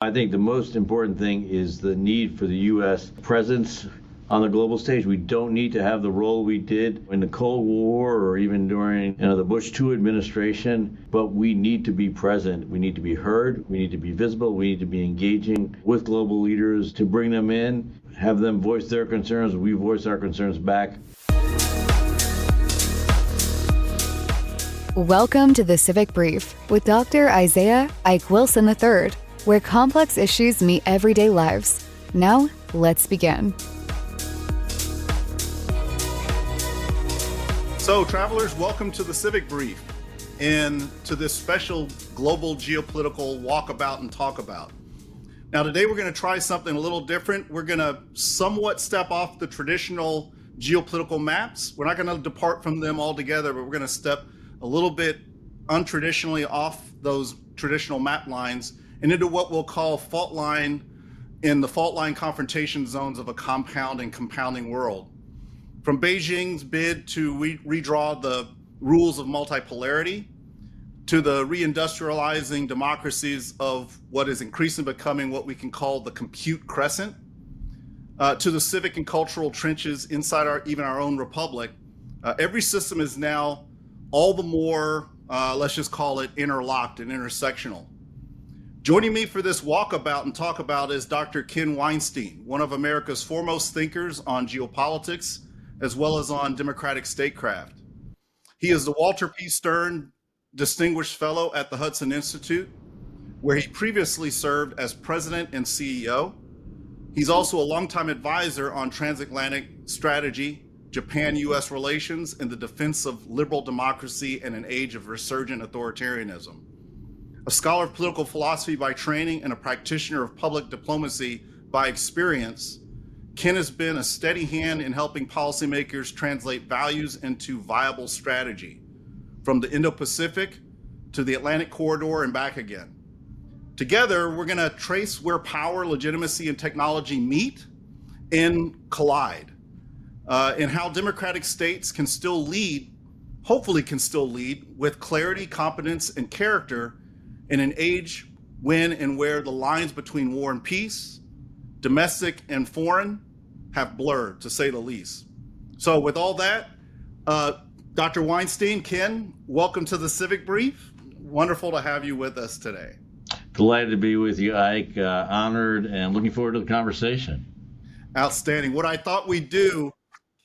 I think the most important thing is the need for the U.S. presence on the global stage. We don't need to have the role we did in the Cold War or even during the Bush II administration, but we need to be present. We need to be heard. We need to be visible. We need to be engaging with global leaders to bring them in, have them voice their concerns. We voice our concerns back. Welcome to the Civic Brief with Dr. Isaiah Ike Wilson III, where complex issues meet everyday lives. Now, let's begin. So, travelers, welcome to the Civic Brief and to this special global geopolitical walkabout and talkabout. Now, today we're going to try something a little different. We're going to somewhat step off the traditional geopolitical maps. We're not going to depart from them altogether, but we're going to step a little bit untraditionally off those traditional map lines and into what we'll call fault line in the fault line confrontation zones of a compound and compounding world. From Beijing's bid to redraw the rules of multipolarity, to the reindustrializing democracies of what is increasingly becoming what we can call the compute crescent, to the civic and cultural trenches inside even our own republic, every system is now all the more, let's just call it interlocked and intersectional. Joining me for this walkabout and talkabout is Dr. Ken Weinstein, one of America's foremost thinkers on geopolitics, as well as on democratic statecraft. He is the Walter P. Stern Distinguished Fellow at the Hudson Institute, where he previously served as president and CEO. He's also a longtime advisor on transatlantic strategy, Japan-U.S. relations, and the defense of liberal democracy in an age of resurgent authoritarianism. A scholar of political philosophy by training and a practitioner of public diplomacy by experience, Ken has been a steady hand in helping policymakers translate values into viable strategy, from the Indo-Pacific to the Atlantic corridor and back again. Together, we're going to trace where power, legitimacy, and technology meet and collide, and how democratic states can still lead, hopefully can still lead, with clarity, competence, and character in an age when and where the lines between war and peace, domestic and foreign, have blurred, to say the least. So with all that, Dr. Weinstein, Ken, welcome to the Civic Brief. Wonderful to have you with us today. Delighted to be with you, Ike. Honored and looking forward to the conversation. Outstanding. What I thought we'd do,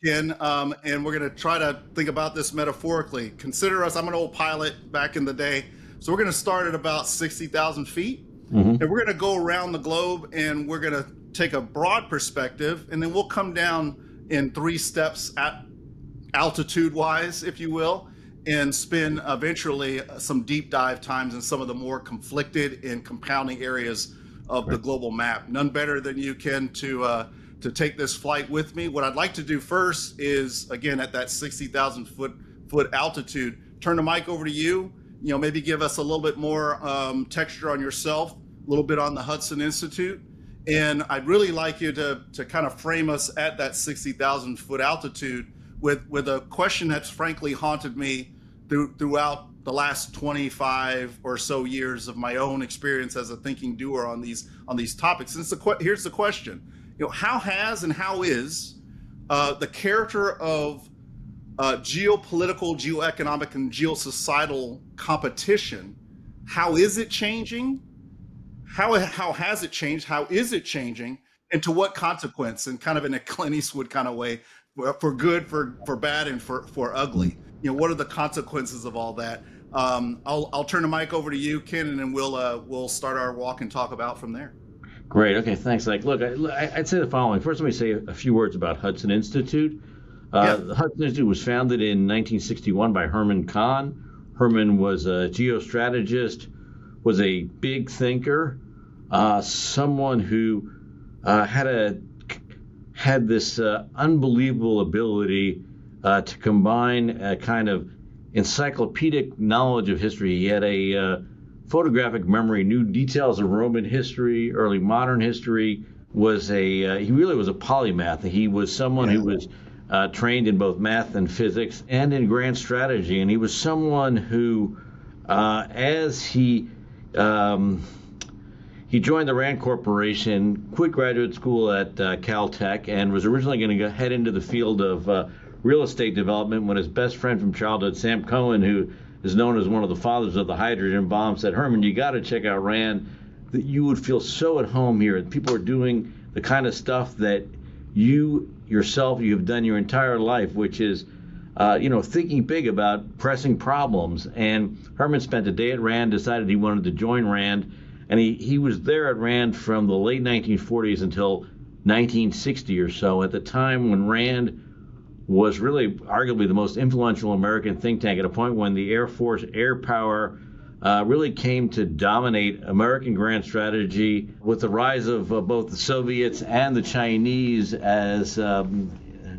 Ken, and we're going to try to think about this metaphorically. Consider us, I'm an old pilot back in the day, so we're going to start at about 60,000 feet, and we're going to go around the globe, and we're going to take a broad perspective, and then we'll come down in 3 steps at altitude-wise, if you will, and spend eventually some deep dive times in some of the more conflicted and compounding areas of the global map. None better than you, Ken, to take this flight with me. What I'd like to do first is, again, at that 60,000 foot altitude, turn the mic over to you. Maybe give us a little bit more texture on yourself, a little bit on the Hudson Institute. And I'd really like you to kind of frame us at that 60,000 foot altitude with a question that's frankly haunted me throughout the last 25 or so years of my own experience as a thinking doer on these topics. And here's the question: how has and how is the character of geopolitical, geoeconomic, and geosocietal competition? How is it changing? How has it changed? How is it changing? And to what consequence? And kind of in a Clint Eastwood kind of way, for good, for bad, and for ugly. What are the consequences of all that? I'll turn the mic over to you, Ken, and then we'll start our walk and talk about from there. Great. Okay. Thanks, Ike. Look, I'd say the following. First, let me say a few words about Hudson Institute. The Hudson Institute was founded in 1961 by Herman Kahn. Herman was a geostrategist, was a big thinker, someone who had this unbelievable ability to combine a kind of encyclopedic knowledge of history. He had a photographic memory, knew details of Roman history, early modern history. He really was a polymath. He was someone who was trained in both math and physics and in grand strategy. And he was someone who, as he He joined the Rand Corporation, quit graduate school at Caltech, and was originally going to head into the field of real estate development when his best friend from childhood, Sam Cohen, who is known as one of the fathers of the hydrogen bomb, said, Herman, you got to check out Rand, that you would feel so at home here. People are doing the kind of stuff that you yourself, you've done your entire life, which is, thinking big about pressing problems. And Herman spent a day at Rand, decided he wanted to join Rand, and he was there at Rand from the late 1940s until 1960 or so, at the time when Rand was really arguably the most influential American think tank, at a point when the Air Force air power really came to dominate American grand strategy, with the rise of both the Soviets and the Chinese as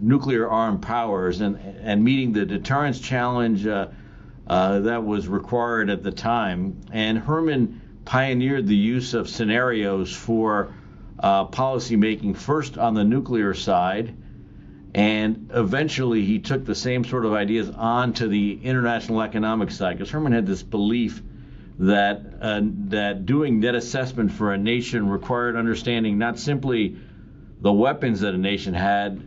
nuclear armed powers, and meeting the deterrence challenge that was required at the time. And Herman pioneered the use of scenarios for policy making, first on the nuclear side, and eventually he took the same sort of ideas on to the international economic side, because Herman had this belief that doing net assessment for a nation required understanding not simply the weapons that a nation had,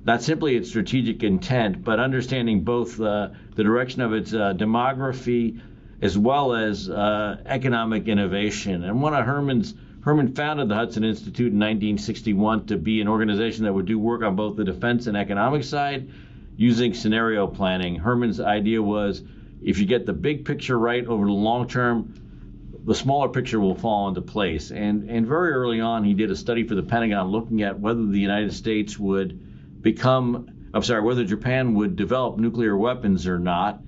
not simply its strategic intent, but understanding both the direction of its demography as well as economic innovation. And Herman founded the Hudson Institute in 1961 to be an organization that would do work on both the defense and economic side using scenario planning. Herman's idea was, if you get the big picture right over the long term, the smaller picture will fall into place. And very early on, he did a study for the Pentagon looking at whether the United States whether Japan would develop nuclear weapons or not.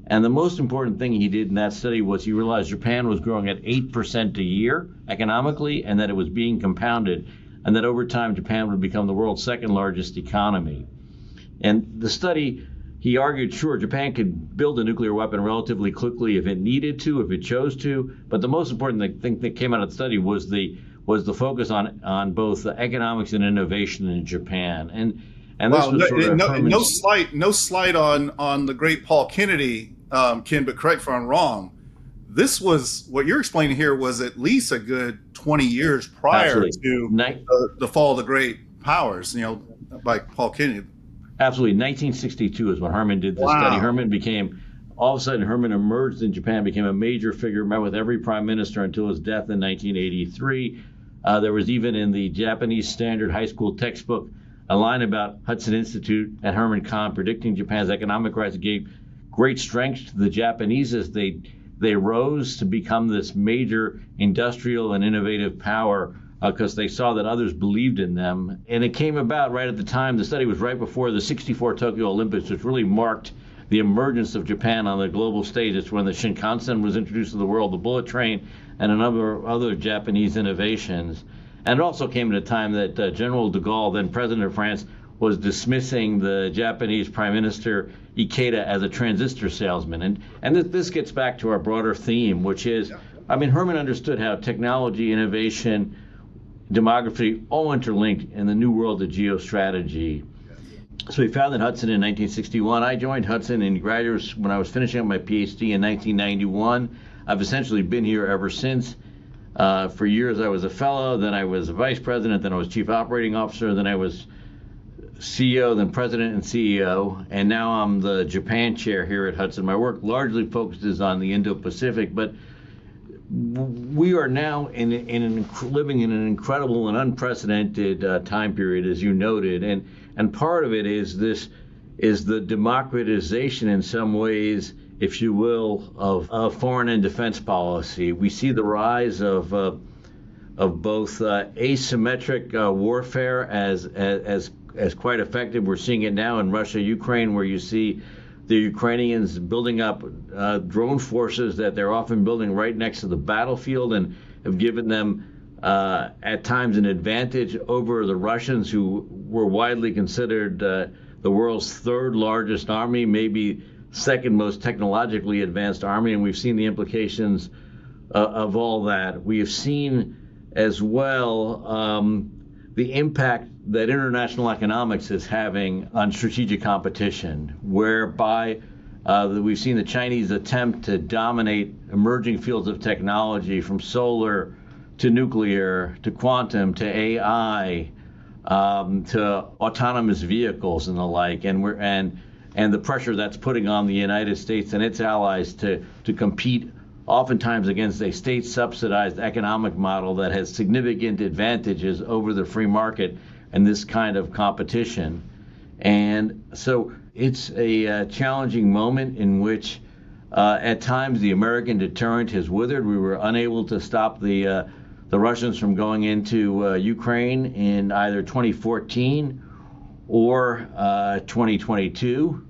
And the most important thing he did in that study was he realized Japan was growing at 8% a year economically, and that it was being compounded, and that over time Japan would become the world's second largest economy. And the study, he argued, sure, Japan could build a nuclear weapon relatively quickly if it needed to, if it chose to, but the most important thing that came out of the study was the focus on both the economics and innovation in Japan. And this was sort of no slight on the great Paul Kennedy, Ken, but correct if I'm wrong. This was, what you're explaining here, was at least a good 20 years prior to the fall of the great powers, by Paul Kennedy. Absolutely. 1962 is when Herman did this study. All of a sudden, Herman emerged in Japan, became a major figure, met with every prime minister until his death in 1983. There was even in the Japanese standard high school textbook a line about Hudson Institute and Herman Kahn predicting Japan's economic rise. Gave great strength to the Japanese as they rose to become this major industrial and innovative power, because they saw that others believed in them. And it came about right at the time, the study was right before the 64 Tokyo Olympics, which really marked the emergence of Japan on the global stage. It's when the Shinkansen was introduced to the world, the bullet train, and a number of other Japanese innovations. And it also came at a time that General de Gaulle, then president of France, was dismissing the Japanese Prime Minister Ikeda as a transistor salesman. And this gets back to our broader theme, which is, Herman understood how technology, innovation, demography all interlinked in the new world of geostrategy. So he founded Hudson in 1961. I joined Hudson in graduate when I was finishing up my PhD in 1991. I've essentially been here ever since. For years I was a fellow, then I was a vice president, then I was chief operating officer, then I was CEO, then president and CEO, and now I'm the Japan chair here at Hudson. My work largely focuses on the Indo-Pacific, but we are now living in an incredible and unprecedented time period, as you noted, and part of it is the democratization in some ways, if you will, of foreign and defense policy. We see the rise of both asymmetric warfare as quite effective. We're seeing it now in Russia, Ukraine, where you see the Ukrainians building up drone forces that they're often building right next to the battlefield, and have given them at times an advantage over the Russians, who were widely considered the world's third largest army, maybe second most technologically advanced army. And we've seen the implications of all that. We have seen as well the impact that international economics is having on strategic competition, whereby we've seen the Chinese attempt to dominate emerging fields of technology, from solar to nuclear, to quantum, to AI, to autonomous vehicles and the like, and the pressure that's putting on the United States and its allies to compete oftentimes against a state-subsidized economic model that has significant advantages over the free market and this kind of competition. And so it's a challenging moment in which at times the American deterrent has withered. We were unable to stop the Russians from going into Ukraine in either 2014 or 2022.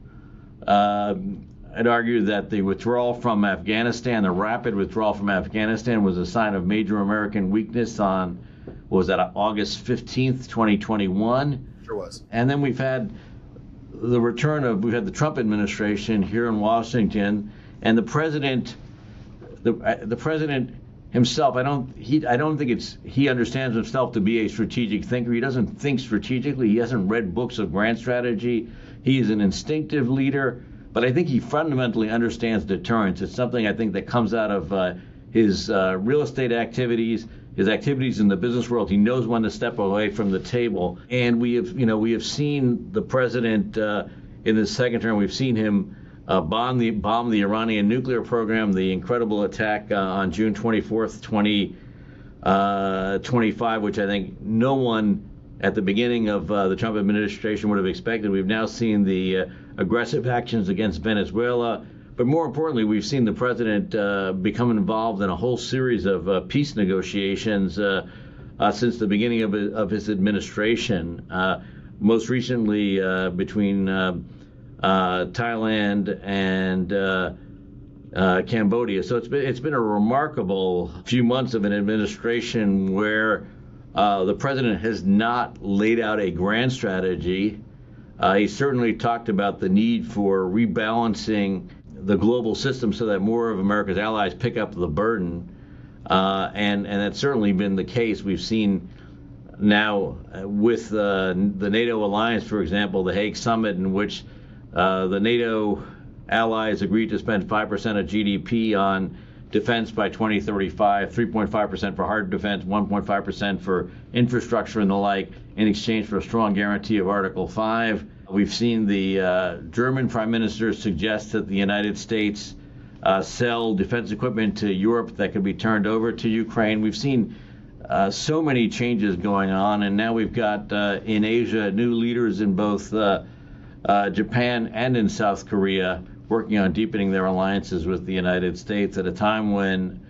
I'd argue that the withdrawal from Afghanistan, the rapid withdrawal from Afghanistan, was a sign of major American weakness on, was that August 15th, 2021? Sure was. And then we've had the Trump administration here in Washington, and the president himself, I don't think he understands himself to be a strategic thinker. He doesn't think strategically. He hasn't read books of grand strategy. He is an instinctive leader, but I think he fundamentally understands deterrence. It's something I think that comes out of his real estate activities, his activities in the business world. He knows when to step away from the table. And we have seen the president in his second term. We've seen him bomb the Iranian nuclear program, the incredible attack on June 24th, 2025, which I think no one at the beginning of the Trump administration would have expected. We've now seen the aggressive actions against Venezuela, but more importantly, we've seen the president become involved in a whole series of peace negotiations since the beginning of his administration. Most recently, between Thailand and Cambodia. So it's been a remarkable few months of an administration where the president has not laid out a grand strategy. He certainly talked about the need for rebalancing the global system so that more of America's allies pick up the burden, and that's certainly been the case. We've seen now with the NATO alliance, for example, the Hague summit, in which the NATO allies agreed to spend 5% of GDP on defense by 2035, 3.5% for hard defense, 1.5% for infrastructure and the like, in exchange for a strong guarantee of Article 5. We've seen the German Prime Minister suggest that the United States sell defense equipment to Europe that could be turned over to Ukraine. We've seen so many changes going on, and now we've got in Asia new leaders in both Japan and in South Korea working on deepening their alliances with the United States at a time when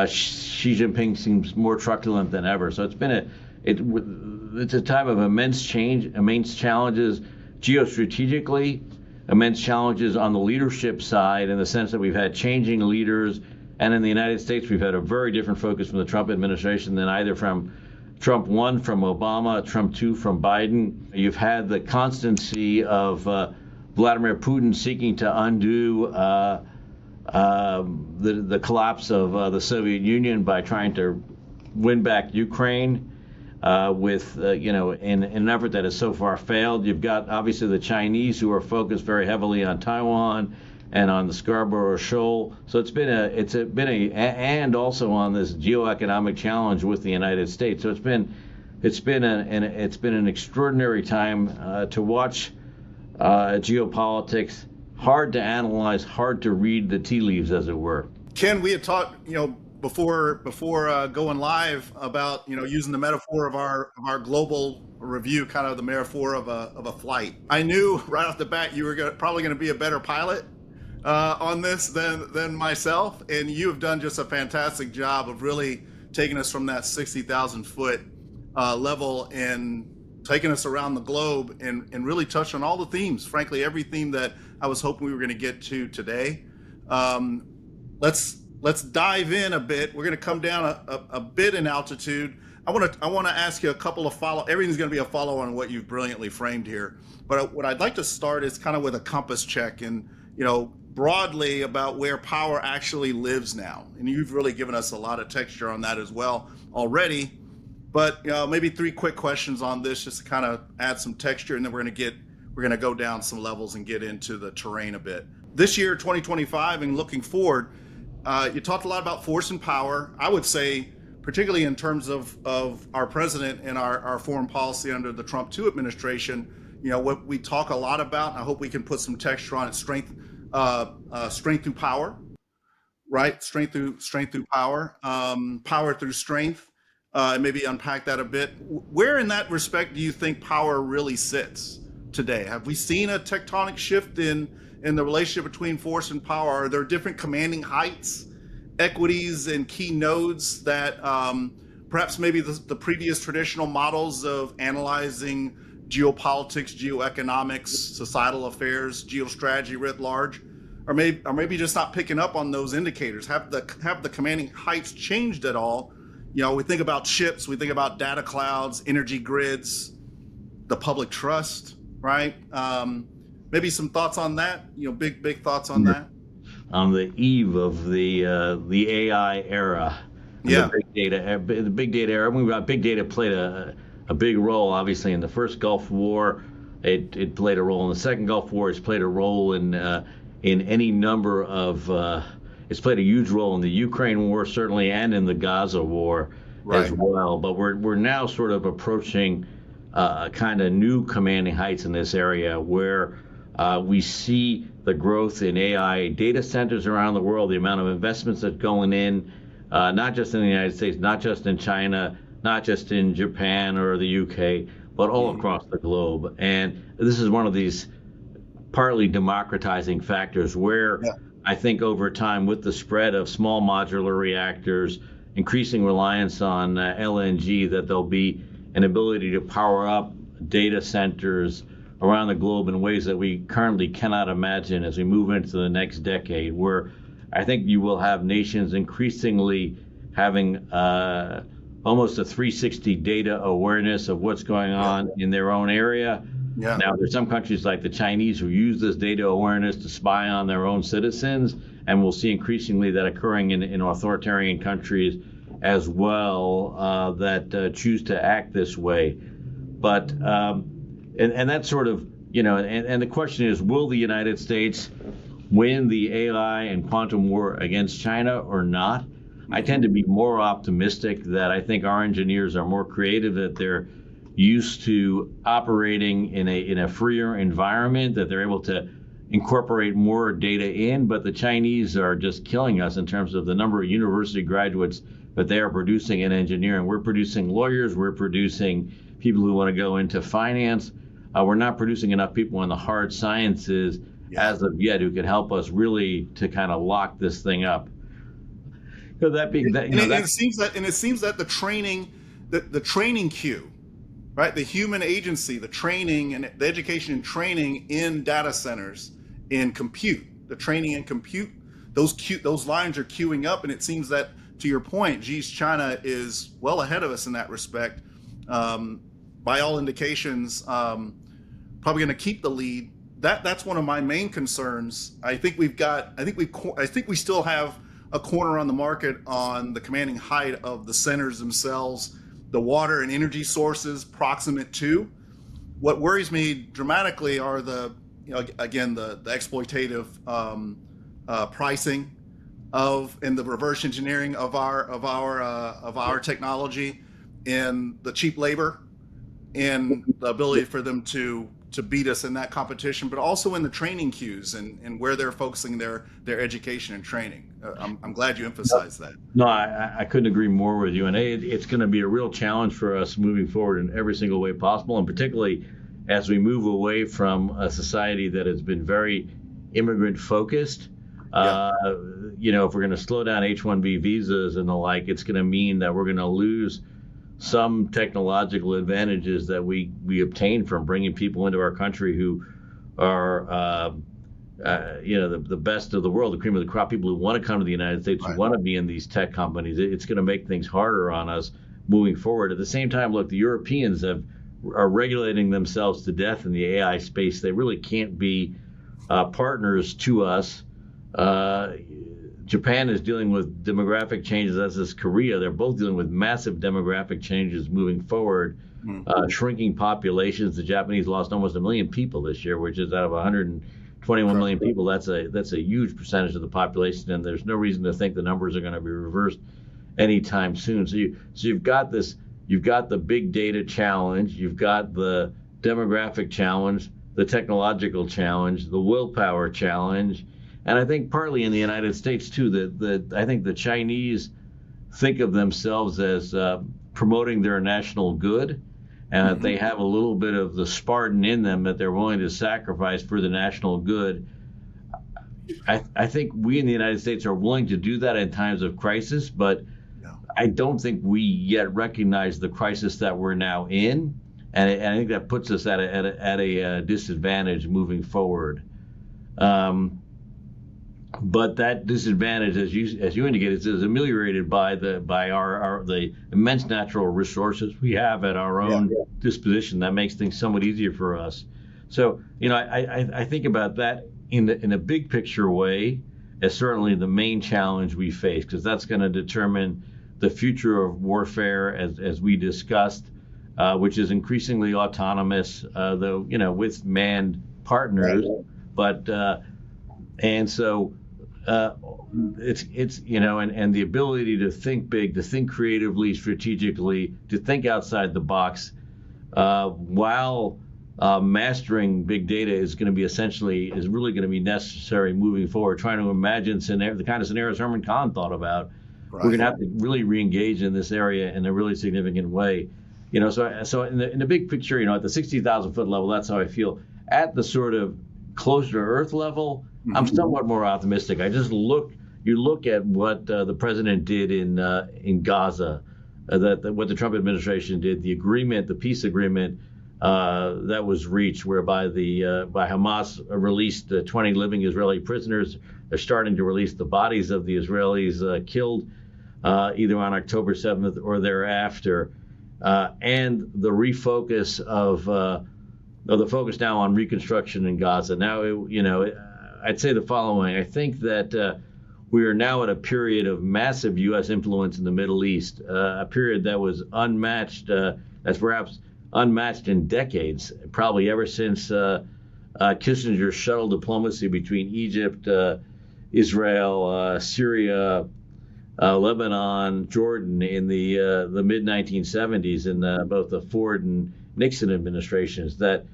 Xi Jinping seems more truculent than ever. So it's a time of immense change, immense challenges geostrategically, immense challenges on the leadership side in the sense that we've had changing leaders, and in the United States we've had a very different focus from the Trump administration than either from Trump 1 from Obama, Trump 2 from Biden. You've had the constancy of Vladimir Putin seeking to undo the collapse of the Soviet Union by trying to win back Ukraine with in an effort that has so far failed. You've got obviously the Chinese, who are focused very heavily on Taiwan and on the Scarborough Shoal. So it's been and also on this geoeconomic challenge with the United States. So it's been an extraordinary time to watch geopolitics. Hard to analyze, hard to read the tea leaves, as it were. Ken, we had talked, before going live about, using the metaphor of our global review, kind of the metaphor of a flight. I knew right off the bat you were probably going to be a better pilot on this than myself, and you have done just a fantastic job of really taking us from that 60,000 foot level and taking us around the globe and really touched on all the themes, frankly, every theme that I was hoping we were going to get to today. Let's dive in a bit. We're going to come down a bit in altitude. I want to ask you a couple of everything's going to be a follow on what you've brilliantly framed here. But what I'd like to start is kind of with a compass check and, broadly about where power actually lives now. And you've really given us a lot of texture on that as well already. But maybe 3 quick questions on this just to kind of add some texture, and then we're going to go down some levels and get into the terrain a bit. This year, 2025, and looking forward, you talked a lot about force and power. I would say particularly in terms of our president and our foreign policy under the Trump 2 administration. What we talk a lot about, and I hope we can put some texture on it, strength through power, right? Strength through power, power through strength, and maybe unpack that a bit. Where in that respect do you think power really sits today? Have we seen a tectonic shift in the relationship between force and power? Are there different commanding heights, equities, and key nodes that perhaps maybe the previous traditional models of analyzing geopolitics, geoeconomics, societal affairs, geostrategy writ large, or maybe just not picking up on those indicators? Have the commanding heights changed at all? We think about chips, we think about data clouds, energy grids, the public trust, right? Maybe some thoughts on that. Big thoughts on that. On the eve of the AI era, yeah, the big data era. Big data played a big role, obviously, in the first Gulf War. It played a role in the second Gulf War. It's played a role in any number of. It's played a huge role in the Ukraine war, certainly, and in the Gaza war as well. But we're now sort of approaching kind of new commanding heights in this area where we see the growth in AI data centers around the world, the amount of investments that's going in, not just in the United States, not just in China, not just in Japan or the UK, but all across the globe. And this is one of these partly democratizing factors where I think over time, with the spread of small modular reactors, increasing reliance on LNG, that there'll be an ability to power up data centers around the globe in ways that we currently cannot imagine as we move into the next decade, where I think you will have nations increasingly having almost a 360 data awareness of what's going on in their own area. Yeah. Now, there's some countries like the Chinese who use this data awareness to spy on their own citizens, and we'll see increasingly that occurring in authoritarian countries as well that choose to act this way. But and that's sort of, and the question is, will the United States win the AI and quantum war against China or not? I tend to be more optimistic that I think our engineers are more creative, that they're used to operating in a freer environment, that they're able to incorporate more data in. But the Chinese are just killing us in terms of the number of university graduates that they are producing in engineering. We're producing lawyers, we're producing people who want to go into finance. We're not producing enough people in the hard sciences as of yet who can help us really to kind of lock this thing up. So that being that, it seems that the training queue, right? The human agency, the training and the education and training in data centers, in compute, the training and compute, those lines are queuing up, and it seems that, to your point, China is well ahead of us in that respect. By all indications, probably going to keep the lead. That's one of my main concerns. I think we still have a corner on the market on the commanding height of the centers themselves, the water and energy sources proximate to. What worries me dramatically are the exploitative pricing and the reverse engineering of our technology, and the cheap labor, and the ability for them to beat us in that competition, but also in the training queues and where they're focusing their education and training. I'm glad you emphasized that. No, I couldn't agree more with you. And it's going to be a real challenge for us moving forward in every single way possible, and particularly as we move away from a society that has been very immigrant focused. If we're going to slow down H-1B visas and the like, it's going to mean that we're going to lose some technological advantages that we obtain from bringing people into our country who are, the best of the world, the cream of the crop, people who want to come to the United States, who want to be in these tech companies. It's going to make things harder on us moving forward. At the same time, look, the Europeans are regulating themselves to death in the AI space. They really can't be partners to us. Japan is dealing with demographic changes, as is Korea. They're both dealing with massive demographic changes moving forward, shrinking populations. The Japanese lost almost 1 million people this year, which is out of 121 million people. That's a huge percentage of the population, and there's no reason to think the numbers are going to be reversed anytime soon. So you've got the big data challenge, you've got the demographic challenge, the technological challenge, the willpower challenge, and I think partly in the United States too. That I think the Chinese think of themselves as promoting their national good, and that they have a little bit of the Spartan in them that they're willing to sacrifice for the national good. I think we in the United States are willing to do that in times of crisis, but I don't think we yet recognize the crisis that we're now in, and I think that puts us at a disadvantage moving forward. But that disadvantage, as you indicated, is ameliorated by the immense natural resources we have at our own disposition. That makes things somewhat easier for us. So, I think about that in a big picture way as certainly the main challenge we face, because that's going to determine the future of warfare, as we discussed, which is increasingly autonomous, though with manned partners, but and so. It's and the ability to think big, to think creatively, strategically, to think outside the box, while mastering big data is really going to be necessary moving forward. Trying to imagine the kind of scenarios Herman Kahn thought about. Right. We're going to have to really re-engage in this area in a really significant way. So in the big picture, at the 60,000 foot level, that's how I feel. At the sort of closer to earth level, I'm somewhat more optimistic. You look at what the president did in Gaza, what the Trump administration did, the peace agreement that was reached, whereby by Hamas released 20 living Israeli prisoners. They're starting to release the bodies of the Israelis killed either on October 7th or thereafter, and the refocus of the focus now on reconstruction in Gaza. Now, I'd say the following. I think that we are now at a period of massive U.S. influence in the Middle East, a period that was unmatched, that's perhaps unmatched in decades, probably ever since Kissinger's shuttle diplomacy between Egypt, Israel, Syria, Lebanon, Jordan in the mid 1970s in both the Ford and Nixon administrations. That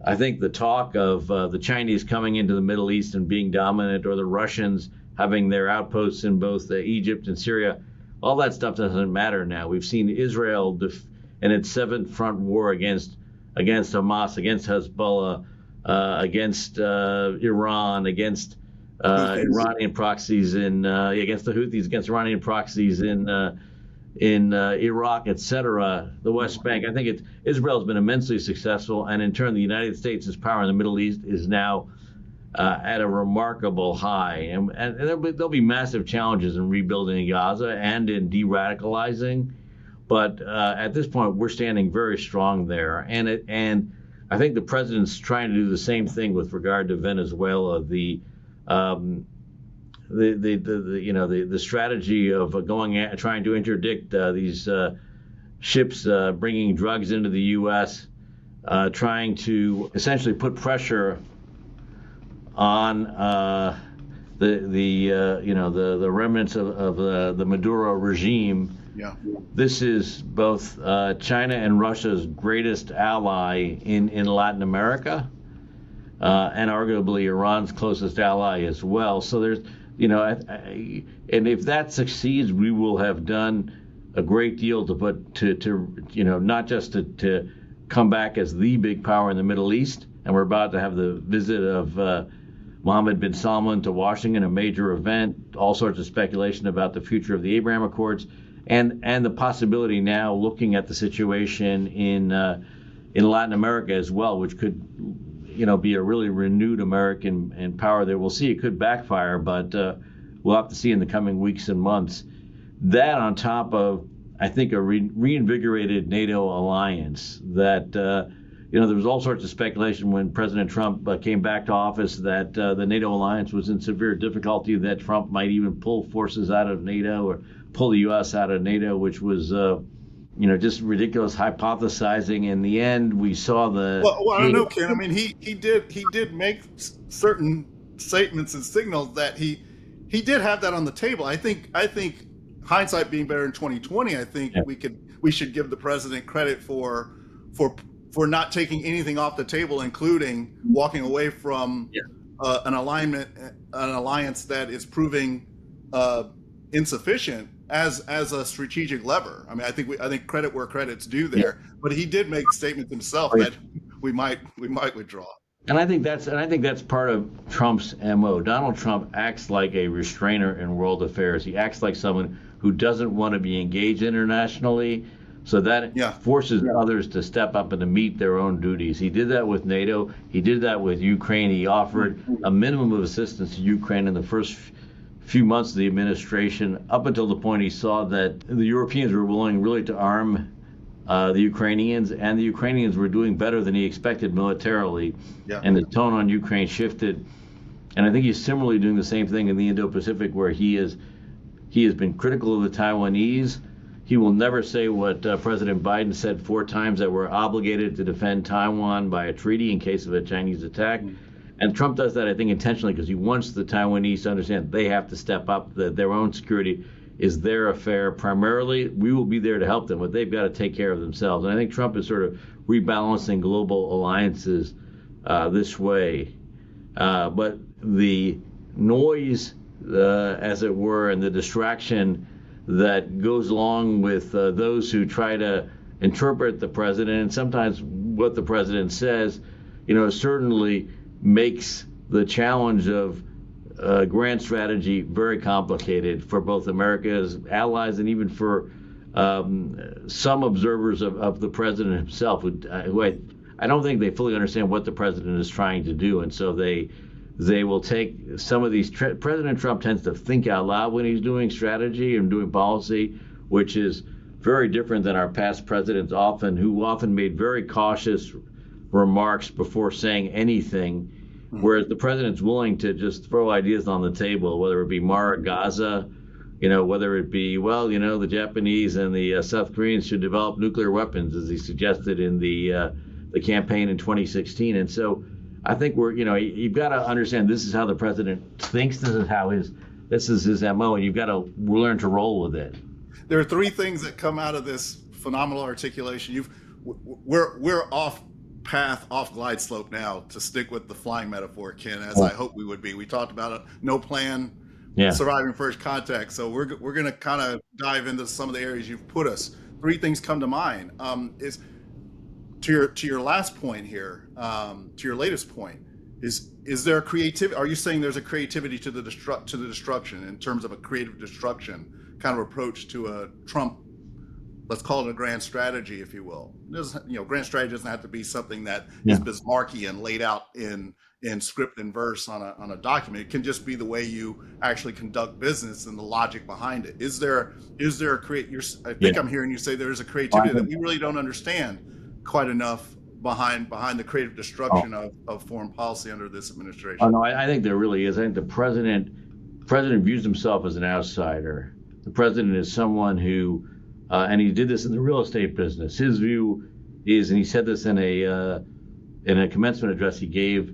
I think the talk of the Chinese coming into the Middle East and being dominant, or the Russians having their outposts in both Egypt and Syria, all that stuff doesn't matter now. We've seen Israel in its seventh front war against Hamas, against Hezbollah, against Iran, against Iranian proxies against the Houthis, against Iranian proxies in Iraq, etc., the West Bank. I think Israel's been immensely successful, and in turn, the United States' power in the Middle East is now at a remarkable high. And there'll be massive challenges in rebuilding Gaza and in de-radicalizing, but at this point, we're standing very strong there. And I think the president's trying to do the same thing with regard to Venezuela. The strategy of trying to interdict these ships bringing drugs into the U.S., trying to essentially put pressure on the remnants of the Maduro regime. Yeah. This is both China and Russia's greatest ally in Latin America, and arguably Iran's closest ally as well. So there's, and if that succeeds, we will have done a great deal to not just to come back as the big power in the Middle East. And we're about to have the visit of Mohammed bin Salman to Washington, a major event, all sorts of speculation about the future of the Abraham Accords, and the possibility now looking at the situation in Latin America as well, which could be a really renewed American power there. We'll see. It could backfire, but we'll have to see in the coming weeks and months. That on top of, I think, a reinvigorated NATO alliance that, there was all sorts of speculation when President Trump came back to office that the NATO alliance was in severe difficulty, that Trump might even pull forces out of NATO or pull the U.S. out of NATO, which was just ridiculous hypothesizing. In the end, we saw the. Well, I don't know, Ken. I mean, he did make certain statements and signals that he did have that on the table. I think hindsight being better in 2020, I think we should give the president credit for not taking anything off the table, including walking away from an alliance that is proving insufficient as a strategic lever. I mean, I think credit where credit's due there, but he did make statements himself that we might withdraw. And I think that's part of Trump's MO. Donald Trump acts like a restrainer in world affairs. He acts like someone who doesn't want to be engaged internationally, so that forces others to step up and to meet their own duties. He did that with NATO. He did that with Ukraine. He offered a minimum of assistance to Ukraine in the first few months of the administration, up until the point he saw that the Europeans were willing really to arm the Ukrainians, and the Ukrainians were doing better than he expected militarily, and the tone on Ukraine shifted. And I think he's similarly doing the same thing in the Indo-Pacific, where he has been critical of the Taiwanese. He will never say what President Biden said 4 times, that we're obligated to defend Taiwan by a treaty in case of a Chinese attack. And Trump does that, I think, intentionally, because he wants the Taiwanese to understand they have to step up, that their own security is their affair primarily. We will be there to help them, but they've got to take care of themselves. And I think Trump is sort of rebalancing global alliances this way. But the noise, as it were, and the distraction that goes along with those who try to interpret the president, and sometimes what the president says, certainly makes the challenge of grand strategy very complicated for both America's allies and even for some observers of the president himself, who I don't think they fully understand what the president is trying to do. And so they will take some of these. President Trump tends to think out loud when he's doing strategy and doing policy, which is very different than our past presidents, who often made very cautious remarks before saying anything. Whereas the president's willing to just throw ideas on the table, whether it be Mara Gaza, whether it be, the Japanese and the South Koreans should develop nuclear weapons, as he suggested in the campaign in 2016. And so I think you've got to understand this is how the president thinks. This is his MO, and you've got to learn to roll with it. There are 3 things that come out of this phenomenal articulation. We're off path, off glide slope now, to stick with the flying metaphor, Ken, as I hope we would be. We talked about no plan, surviving first contact. So we're going to kind of dive into some of the areas you've put us. 3 things come to mind. Is to your last point here, to your latest point, is there a creativity? Are you saying there's a creativity to the destruction in terms of a creative destruction kind of approach to a Trump? Let's call it a grand strategy, if you will. Grand strategy doesn't have to be something that is Bismarckian, laid out in script and verse on a document. It can just be the way you actually conduct business and the logic behind it. Is there a I think I'm hearing you say there is a creativity that we really don't understand quite enough behind the creative destruction of foreign policy under this administration. Oh no, I think there really is. I think the president views himself as an outsider. The president is someone who. And he did this in the real estate business. His view is, and he said this in a commencement address he gave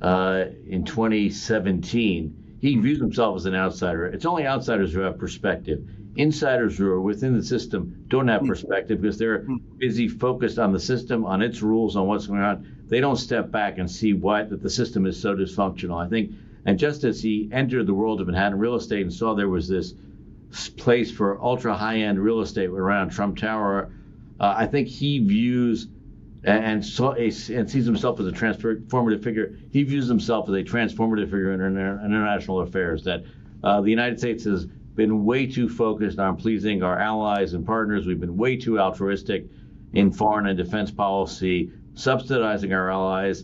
in 2017, he views himself as an outsider. It's only outsiders who have perspective. Insiders who are within the system don't have perspective because they're busy focused on the system, on its rules, on what's going on. They don't step back and see that the system is so dysfunctional. I think, and just as he entered the world of Manhattan real estate and saw there was this place for ultra high-end real estate around Trump Tower, I think he views and sees himself as a transformative figure. He views himself as a transformative figure in international affairs, that the United States has been way too focused on pleasing our allies and partners. We've been way too altruistic in foreign and defense policy, subsidizing our allies,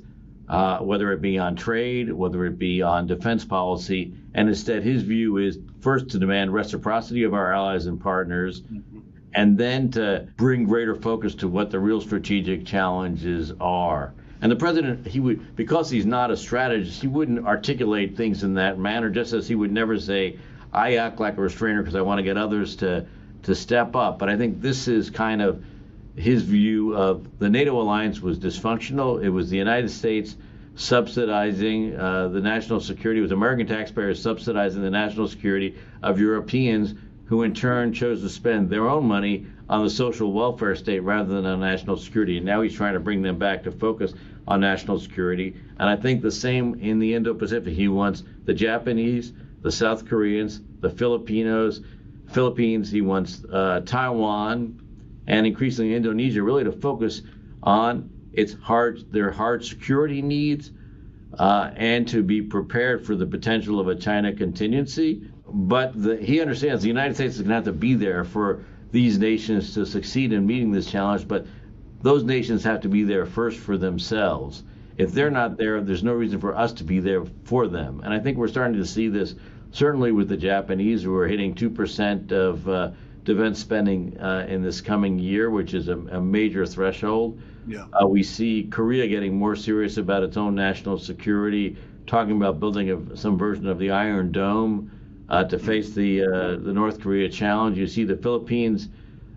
whether it be on trade, whether it be on defense policy. And instead, his view is first to demand reciprocity of our allies and partners, and then to bring greater focus to what the real strategic challenges are. And the president, because he's not a strategist, he wouldn't articulate things in that manner, just as he would never say, I act like a restrainer because I want to get others to step up. But I think this is kind of his view of the NATO alliance was dysfunctional. It was the United States subsidizing the national security. It was American taxpayers subsidizing the national security of Europeans who in turn chose to spend their own money on the social welfare state rather than on national security. And now he's trying to bring them back to focus on national security. And I think the same in the Indo-Pacific. He wants the Japanese, the South Koreans, the Philippines. He wants Taiwan, and increasingly Indonesia, really to focus on their hard security needs, and to be prepared for the potential of a China contingency. But he understands the United States is going to have to be there for these nations to succeed in meeting this challenge, but those nations have to be there first for themselves. If they're not there, there's no reason for us to be there for them. And I think we're starting to see this certainly with the Japanese, who are hitting 2% of defense spending in this coming year, which is a major threshold. Yeah. We see Korea getting more serious about its own national security, talking about building some version of the Iron Dome to face the North Korea challenge. You see the Philippines,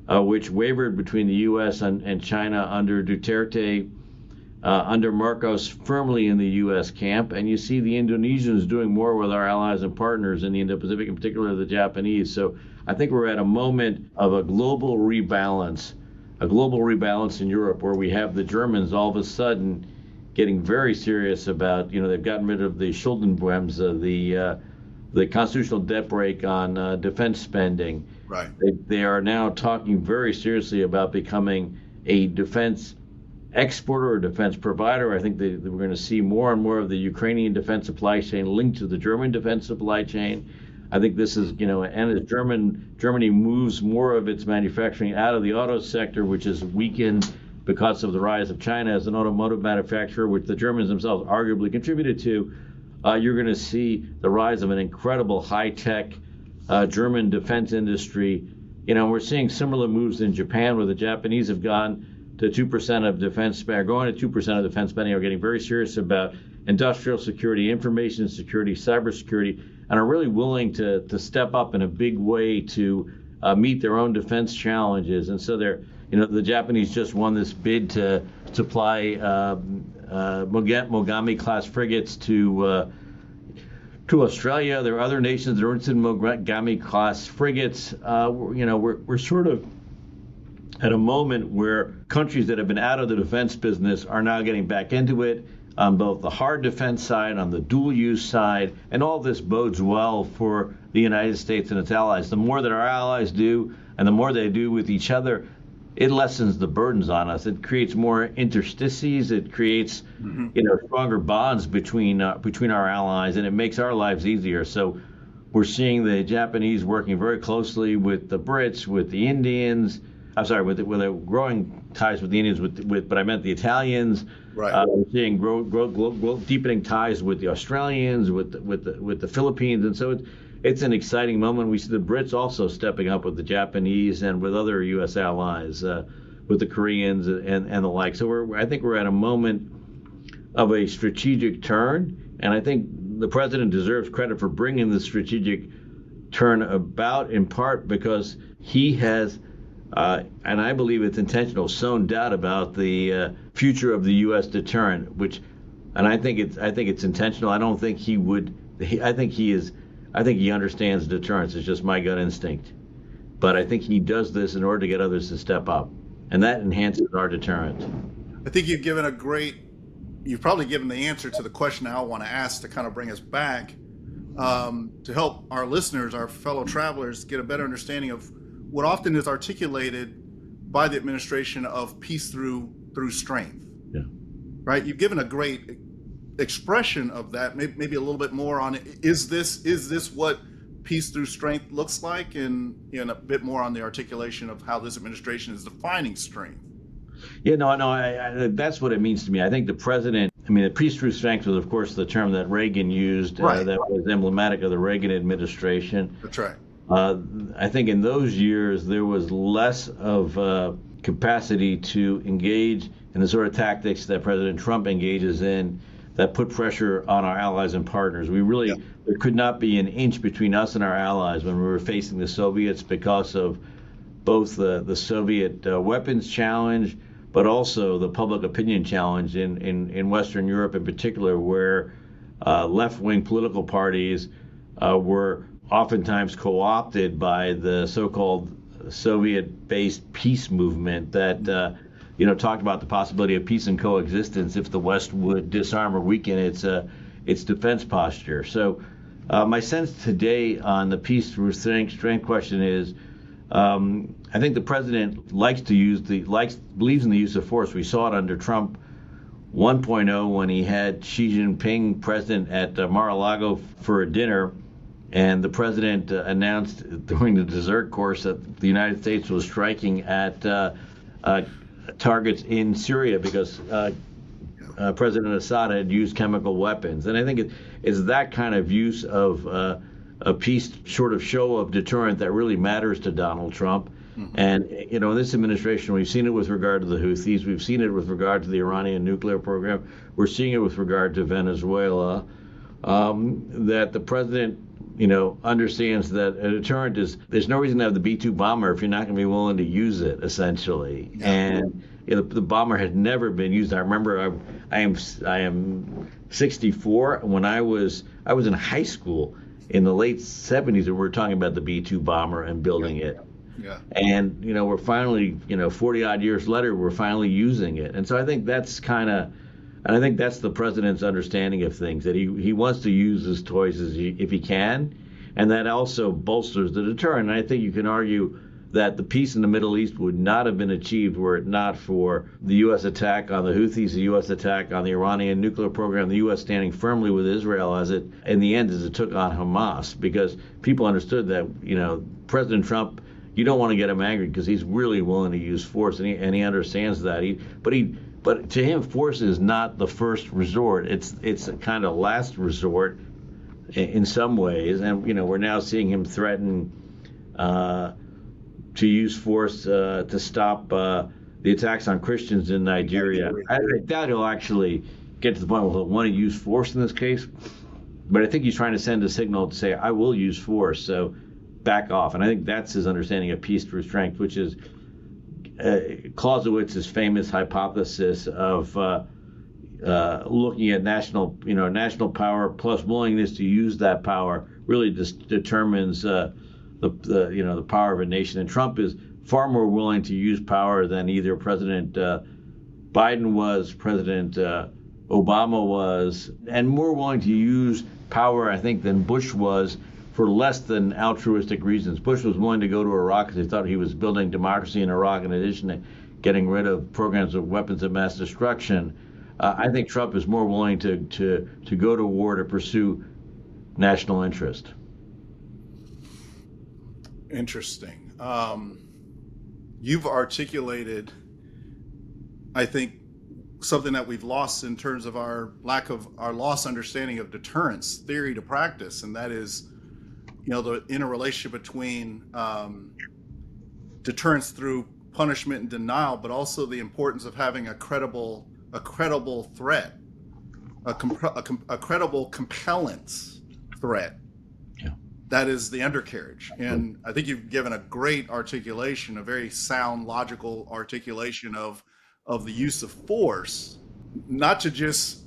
which wavered between the U.S. and China under Duterte, under Marcos, firmly in the U.S. camp. And you see the Indonesians doing more with our allies and partners in the Indo-Pacific, in particular the Japanese. So I think we're at a moment of a global rebalance in Europe, where we have the Germans all of a sudden getting very serious about, they've gotten rid of the Schuldenbremse, the constitutional debt brake on defense spending. Right. They are now talking very seriously about becoming a defense exporter or defense provider. I think we're going to see more and more of the Ukrainian defense supply chain linked to the German defense supply chain. I think this is, and as Germany moves more of its manufacturing out of the auto sector, which is weakened because of the rise of China as an automotive manufacturer, which the Germans themselves arguably contributed to, you're going to see the rise of an incredible high-tech German defense industry. We're seeing similar moves in Japan, where the Japanese have gone to 2% of defense spending, going to 2% of defense spending, are getting very serious about industrial security, information security, cybersecurity, and are really willing to step up in a big way to meet their own defense challenges. And so the Japanese just won this bid to supply Mogami-class frigates to Australia. There are other nations that are interested in Mogami-class frigates. We're sort of at a moment where countries that have been out of the defense business are now getting back into it, on both the hard defense side, on the dual use side, and all this bodes well for the United States and its allies. The more that our allies do, and the more they do with each other, it lessens the burdens on us. It creates more interstices. It creates, stronger bonds between our allies, and it makes our lives easier. So we're seeing the Japanese working very closely with the Brits, with the Indians. I'm sorry, with the growing ties with the Indians, but I meant the Italians. Right. We're seeing deepening ties with the Australians, with the Philippines, and so it's an exciting moment. We see the Brits also stepping up with the Japanese and with other U.S. allies, with the Koreans and the like. So I think we're at a moment of a strategic turn, and I think the president deserves credit for bringing the strategic turn about, in part because he has, and I believe it's intentional, sown doubt about the future of the U.S. deterrent. I think it's intentional. I don't think he would. I think he understands deterrence. It's just my gut instinct. But I think he does this in order to get others to step up, and that enhances our deterrent. I think you've probably given the answer to the question I want to ask to kind of bring us back, to help our listeners, our fellow travelers, get a better understanding of what often is articulated by the administration of peace through strength. Yeah. Right? You've given a great expression of that. Maybe a little bit more on is this what peace through strength looks like, and a bit more on the articulation of how this administration is defining strength. Yeah, no, that's what it means to me. I think the president, the peace through strength was, of course, the term that Reagan used, right. That was emblematic of the Reagan administration. That's right. I think in those years there was less of capacity to engage in the sort of tactics that President Trump engages in, that put pressure on our allies and partners. There could not be an inch between us and our allies when we were facing the Soviets, because of both the Soviet weapons challenge, but also the public opinion challenge in Western Europe in particular, where left-wing political parties were oftentimes co-opted by the so-called Soviet-based peace movement that talked about the possibility of peace and coexistence if the West would disarm or weaken its defense posture. So my sense today on the peace through strength question is I think the president believes in the use of force. We saw it under Trump 1.0 when he had Xi Jinping present at Mar-a-Lago for a dinner, and the president announced during the dessert course that the United States was striking at targets in Syria because President Assad had used chemical weapons. And I think it's that kind of use of a peace sort of show of deterrent that really matters to Donald Trump. Mm-hmm. And, in this administration, we've seen it with regard to the Houthis. We've seen it with regard to the Iranian nuclear program. We're seeing it with regard to Venezuela, that the president, understands that a deterrent there's no reason to have the B-2 bomber if you're not going to be willing to use it, essentially. Yeah. And the bomber had never been used. I remember I am 64. When I was in high school in the late 70s, and we were talking about the B-2 bomber and building it. Yeah. And, we're finally, 40 odd years later, we're finally using it. And so I think that's the president's understanding of things, that he wants to use his toys if he can. And that also bolsters the deterrent. And I think you can argue that the peace in the Middle East would not have been achieved were it not for the U.S. attack on the Houthis, the U.S. attack on the Iranian nuclear program, the U.S. standing firmly with Israel as it took on Hamas, because people understood that, President Trump, you don't want to get him angry because he's really willing to use force, and he understands that. But to him, force is not the first resort. It's a kind of last resort in some ways, and we're now seeing him threaten to use force to stop the attacks on Christians in Nigeria. I doubt he'll actually get to the point where he'll want to use force in this case, but I think he's trying to send a signal to say, I will use force, so back off. And I think that's his understanding of peace through strength, which is Clausewitz's famous hypothesis of looking at national power plus willingness to use that power really determines the power of a nation. And Trump is far more willing to use power than either President Biden was, President Obama was, and more willing to use power, I think, than Bush was, for less than altruistic reasons. Bush was willing to go to Iraq because he thought he was building democracy in Iraq in addition to getting rid of programs of weapons of mass destruction. I think Trump is more willing to go to war to pursue national interest. Interesting. You've articulated, I think, something that we've lost in terms of our lost understanding of deterrence, theory to practice, and that is, the interrelationship between deterrence through punishment and denial, but also the importance of having a credible threat, a credible compellence threat. Yeah. That is the undercarriage. And I think you've given a great articulation, a very sound, logical articulation of the use of force, not to just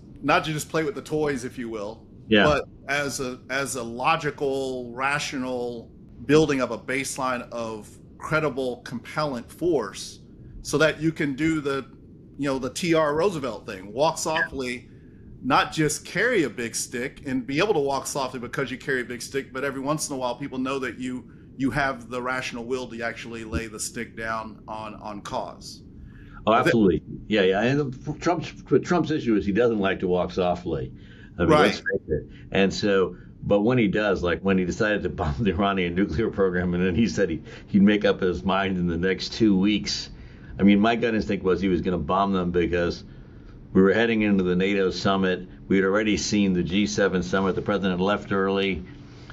play with the toys, if you will, but as a logical, rational building of a baseline of credible, compellant force, so that you can do the T.R. Roosevelt thing, walk softly, not just carry a big stick and be able to walk softly because you carry a big stick, but every once in a while people know that you have the rational will to actually lay the stick down on cause. Oh, absolutely. Yeah. And Trump's issue is he doesn't like to walk softly. Right. Let's face it. And so, but when he does, like when he decided to bomb the Iranian nuclear program, and then he said he'd make up his mind in the next 2 weeks. I mean, my gut instinct was he was going to bomb them because we were heading into the NATO summit. We had already seen the G7 summit. The president left early.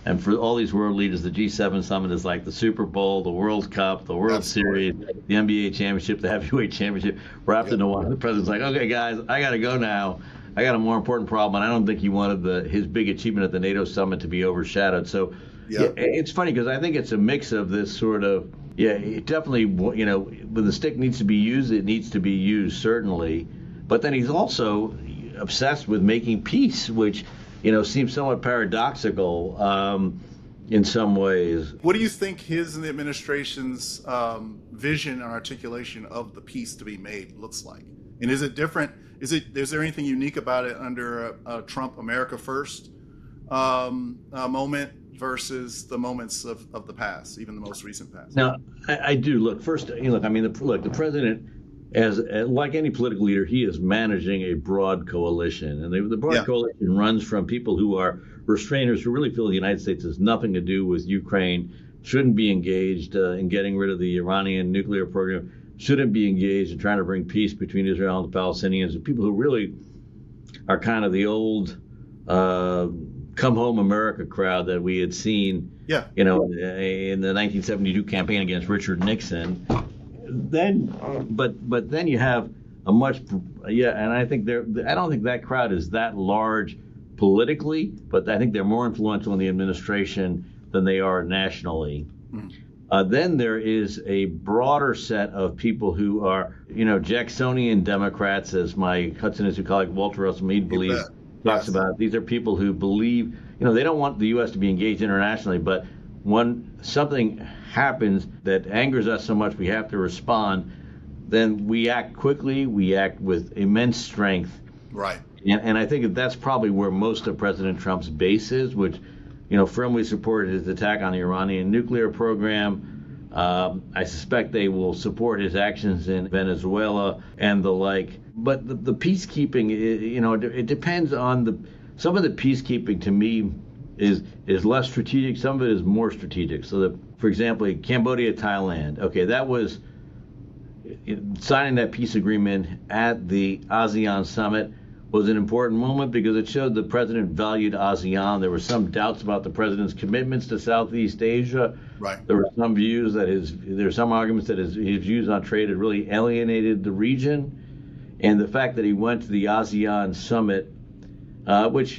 And for all these world leaders, the G7 summit is like the Super Bowl, the World Cup, the World Series, the NBA championship, the heavyweight championship, wrapped into one. The president's like, okay, guys, I got to go now. I got a more important problem. And I don't think he wanted his big achievement at the NATO summit to be overshadowed. So it's funny because I think it's a mix of this sort of, it definitely, when the stick needs to be used, it needs to be used, certainly. But then he's also obsessed with making peace, which, seems somewhat paradoxical. in some ways. What do you think his and the administration's vision and articulation of the peace to be made looks like? And is it different? Is there anything unique about it under a Trump America First moment versus the moments of the past, even the most recent past? Now, I do look first. I mean, the president, as like any political leader, he is managing a broad coalition, and the broad coalition runs from people who are restrainers who really feel the United States has nothing to do with Ukraine, shouldn't be engaged in getting rid of the Iranian nuclear program, shouldn't be engaged in trying to bring peace between Israel and the Palestinians, and people who really are kind of the old come home America crowd that we had seen, in the 1972 campaign against Richard Nixon. But then you have a much, and I think I don't think that crowd is that large politically, but I think they're more influential in the administration than they are nationally. Then there is a broader set of people who are, Jacksonian Democrats, as my Hudson Institute colleague Walter Russell Mead talks about. These are people who believe, they don't want the U.S. to be engaged internationally, but when something happens that angers us so much we have to respond, then we act quickly, we act with immense strength. Right. And I think that's probably where most of President Trump's base is, which, firmly supported his attack on the Iranian nuclear program. I suspect they will support his actions in Venezuela and the like. But the peacekeeping, it depends on some of the peacekeeping to me is less strategic. Some of it is more strategic. So that, for example, Cambodia, Thailand. Okay, that was signing that peace agreement at the ASEAN summit was an important moment because it showed the president valued ASEAN. There were some doubts about the president's commitments to Southeast Asia. Right. There were some views that there were some arguments that his views on trade had really alienated the region. And the fact that he went to the ASEAN summit, which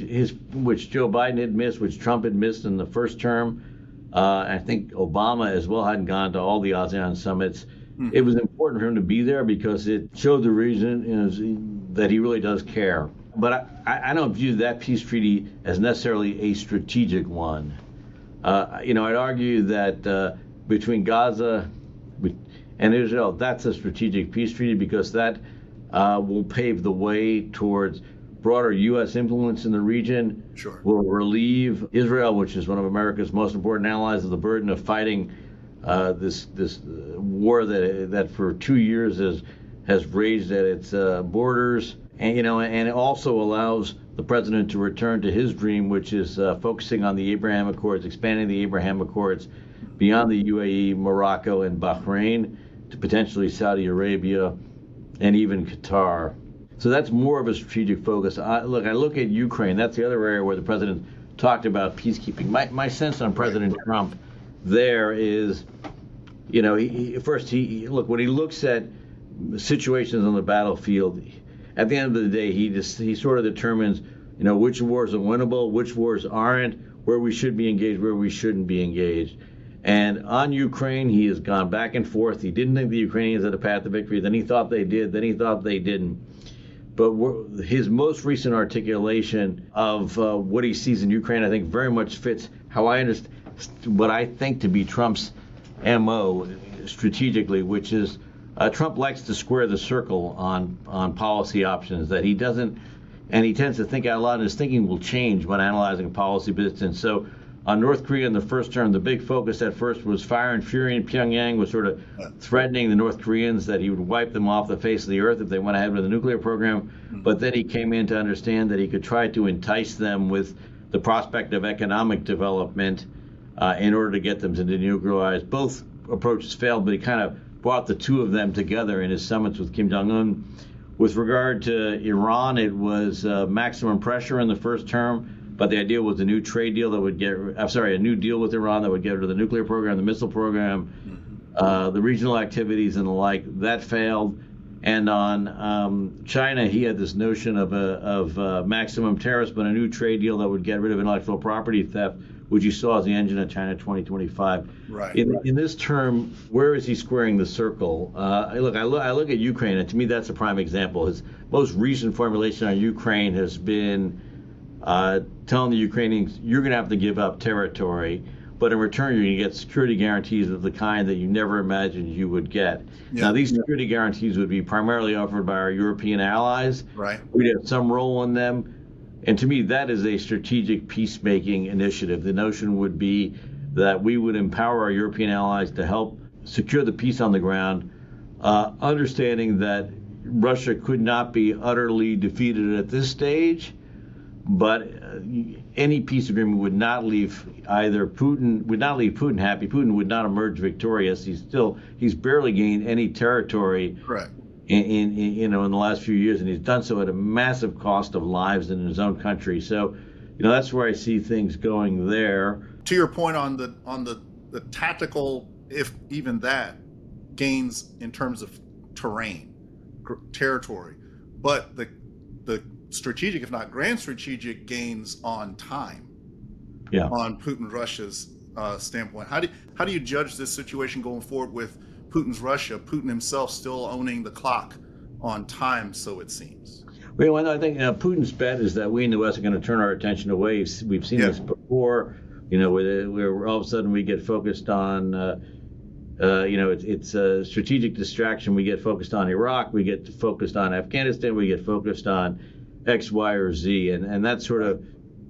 Joe Biden had missed, which Trump had missed in the first term, I think Obama as well hadn't gone to all the ASEAN summits. It was important for him to be there because it showed the region that he really does care. But I don't view that peace treaty as necessarily a strategic one. I'd argue that between Gaza and Israel, that's a strategic peace treaty because that will pave the way towards broader U.S. influence in the region. Sure. Will relieve Israel, which is one of America's most important allies, of the burden of fighting this war that for 2 years has raged at its borders, and and it also allows the president to return to his dream, which is focusing on the Abraham Accords, expanding the Abraham Accords beyond the UAE, Morocco, and Bahrain to potentially Saudi Arabia and even Qatar. So that's more of a strategic focus. I look at Ukraine. That's the other area where the president talked about peacekeeping. My sense on President Trump there is, when he looks at situations on the battlefield, at the end of the day, he sort of determines, which wars are winnable, which wars aren't, where we should be engaged, where we shouldn't be engaged. And on Ukraine, he has gone back and forth. He didn't think the Ukrainians had a path to victory. Then he thought they did. Then he thought they didn't. But his most recent articulation of what he sees in Ukraine, I think, very much fits how I understand what I think to be Trump's MO strategically, which is Trump likes to square the circle on policy options, that he doesn't, and he tends to think out loud, and his thinking will change when analyzing a policy position. So on North Korea in the first term, the big focus at first was fire and fury, and Pyongyang was sort of threatening the North Koreans that he would wipe them off the face of the earth if they went ahead with the nuclear program. But then he came in to understand that he could try to entice them with the prospect of economic development in order to get them to denuclearize. Both approaches failed, but he kind of brought the two of them together in his summits with Kim Jong-un. With regard to Iran, it was maximum pressure in the first term, but the idea was a new trade deal that would a new deal with Iran that would get rid of the nuclear program, the missile program, the regional activities and the like. That failed. And on China, he had this notion of maximum tariffs, but a new trade deal that would get rid of intellectual property theft, which you saw as the engine of China 2025. Right. In this term, where is he squaring the circle? I look at Ukraine, and to me that's a prime example. His most recent formulation on Ukraine has been telling the Ukrainians, you're going to have to give up territory, but in return you're going to get security guarantees of the kind that you never imagined you would get. Yeah. Now, these security guarantees would be primarily offered by our European allies. Right. We'd have some role in them. And to me, that is a strategic peacemaking initiative. The notion would be that we would empower our European allies to help secure the peace on the ground, understanding that Russia could not be utterly defeated at this stage, but any peace agreement would not leave Putin happy. Putin would not emerge victorious. He's barely gained any territory. Correct. In the last few years, and he's done so at a massive cost of lives in his own country. So, that's where I see things going there. To your point on the tactical, if even that, gains in terms of terrain, territory, but the strategic, if not grand strategic, gains on time. Yeah. On Putin Russia's standpoint, how do you judge this situation going forward with Putin's Russia, Putin himself still owning the clock on time, so it seems? Well, I think Putin's bet is that we in the West are going to turn our attention away. We've seen this before, where all of a sudden we get focused on, it's a strategic distraction. We get focused on Iraq, we get focused on Afghanistan, we get focused on X, Y, or Z. And that's sort of